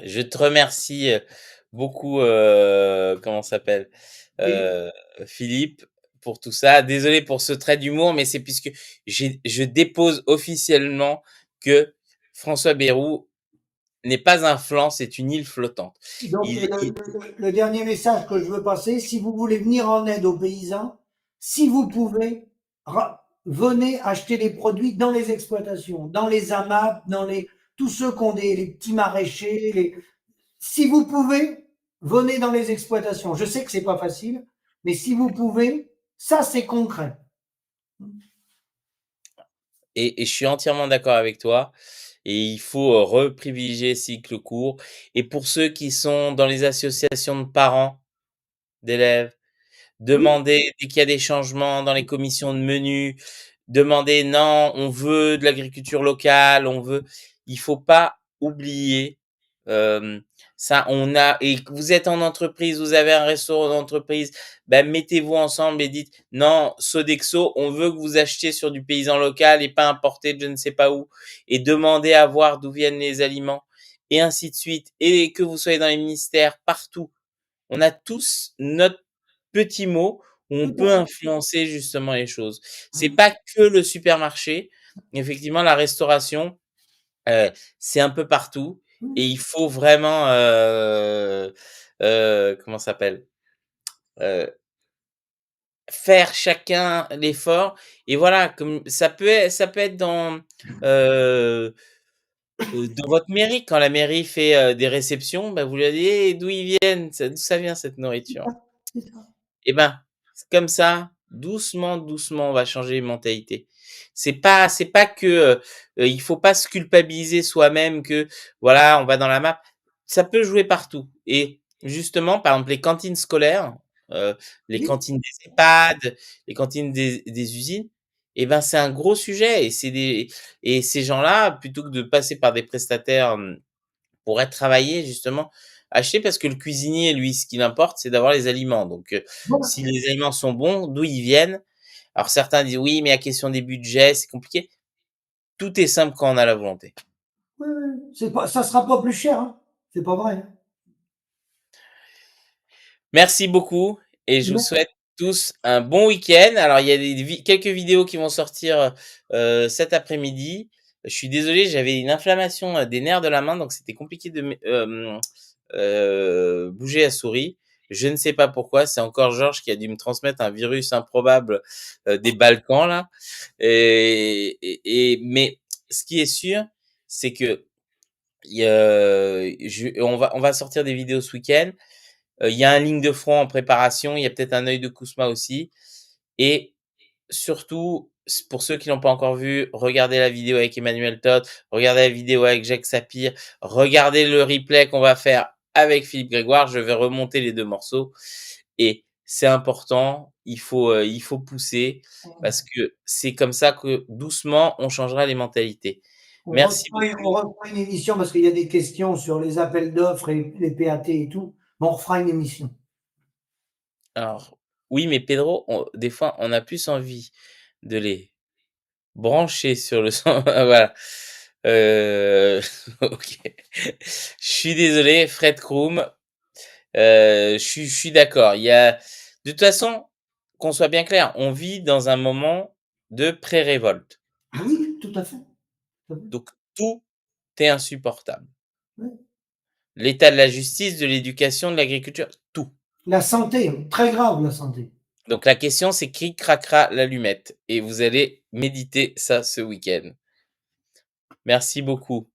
Je te remercie beaucoup, comment ça s'appelle, Et heu, Philippe, pour tout ça. Désolé pour ce trait d'humour, mais c'est puisque je dépose officiellement que François Bayrou n'est pas un flanc, c'est une île flottante. donc, Il il le dernier message que je veux passer, si vous voulez venir en aide aux paysans, si vous pouvez, venez acheter les produits dans les exploitations, dans les AMAP, tous ceux qui ont les petits maraîchers. Si vous pouvez, venez dans les exploitations. Je sais que c'est pas facile, mais si vous pouvez, ça c'est concret. et je suis entièrement d'accord avec toi et il faut, reprivilégier cycle court et pour ceux qui sont dans les associations de parents d'élèves, Oui, demander dès qu'il y a des changements dans les commissions de menu, demander: «Non, on veut de l'agriculture locale, on veut» il faut pas oublier, hem, ça. On a et que vous êtes en entreprise, vous avez un restaurant d'entreprise, ben, mettez-vous ensemble et dites: «Non, Sodexo, on veut que vous achetiez sur du paysan local et pas importé de je ne sais pas où» et demandez à voir d'où viennent les aliments et ainsi de suite et que vous soyez dans les ministères, partout. On a tous notre petit mot où on tout à peut fait. influencer justement les choses. C'est pas que le supermarché. Effectivement, la restauration, c'est un peu partout et il faut vraiment, comment ça s'appelle? Heu, faire chacun l'effort et voilà, comme ça peut être dans votre mairie. Quand la mairie fait, des réceptions, bah, vous leur dites: «Eh, d'où ils viennent? D'où ça vient cette C'est nourriture?» ça, c'est ça. Et ben, c'est comme ça, doucement, doucement, on va changer les mentalités. C'est pas que, il faut pas se culpabiliser soi-même que, voilà, on va dans la map. Ça peut jouer partout et justement, par exemple, les cantines scolaires, heu, les Oui, cantines des EHPAD, les cantines des usines et ben, c'est un gros sujet et ces gens-là, plutôt que de passer par des prestataires, pourrait travailler justement, acheter parce que le cuisinier, lui, ce qu'il importe, c'est d'avoir les aliments. Donc, voilà. si les aliments sont bons, d'où ils viennent? Alors certains disent: «Oui, mais la question des budgets, c'est compliqué». Tout est simple quand on a la volonté. Oui, oui, oui. C'est pas, ça sera pas plus cher, hein. C'est pas vrai, hein. Merci beaucoup et je vous Merci. souhaite tous un bon week-end. Alors il y a quelques vidéos qui vont sortir, cet après-midi. Je suis désolé, j'avais une inflammation, des nerfs de la main, donc c'était compliqué de bouger la souris. Je ne sais pas pourquoi, c'est encore Georges qui a dû me transmettre un virus improbable, des Balkans là mais ce qui est sûr, c'est que on va sortir des vidéos ce week-end. Il y a un ligne de front en préparation, il y a peut-être un œil de Kousma aussi et surtout, pour ceux qui l'ont pas encore vu, regardez la vidéo avec Emmanuel Todd, regardez la vidéo avec Jacques Sapir, regardez le replay qu'on va faire avec Philippe Grégoire. Je vais remonter les 2 morceaux et c'est important, il faut pousser parce que c'est comme ça que doucement on changera les mentalités. Merci On beaucoup. refera une émission parce qu'il y a des questions sur les appels d'offres et les PAT et tout. Mais on refera une émission. Alors oui, mais Pedro, des fois, on a plus envie de les branché sur le son voilà. OK. Je suis désolé, Fred Krum, je suis d'accord. Il y a de toute façon, qu'on soit bien clair, on vit dans un moment de pré-révolte, Ah oui, tout à fait. Tout à fait. donc tout est insupportable. Ouais. L'état de la justice, de l'éducation, de l'agriculture, tout. La santé, très grave la santé. Donc la question, c'est qui craquera l'allumette? Et vous allez méditer ça ce week-end. Merci beaucoup.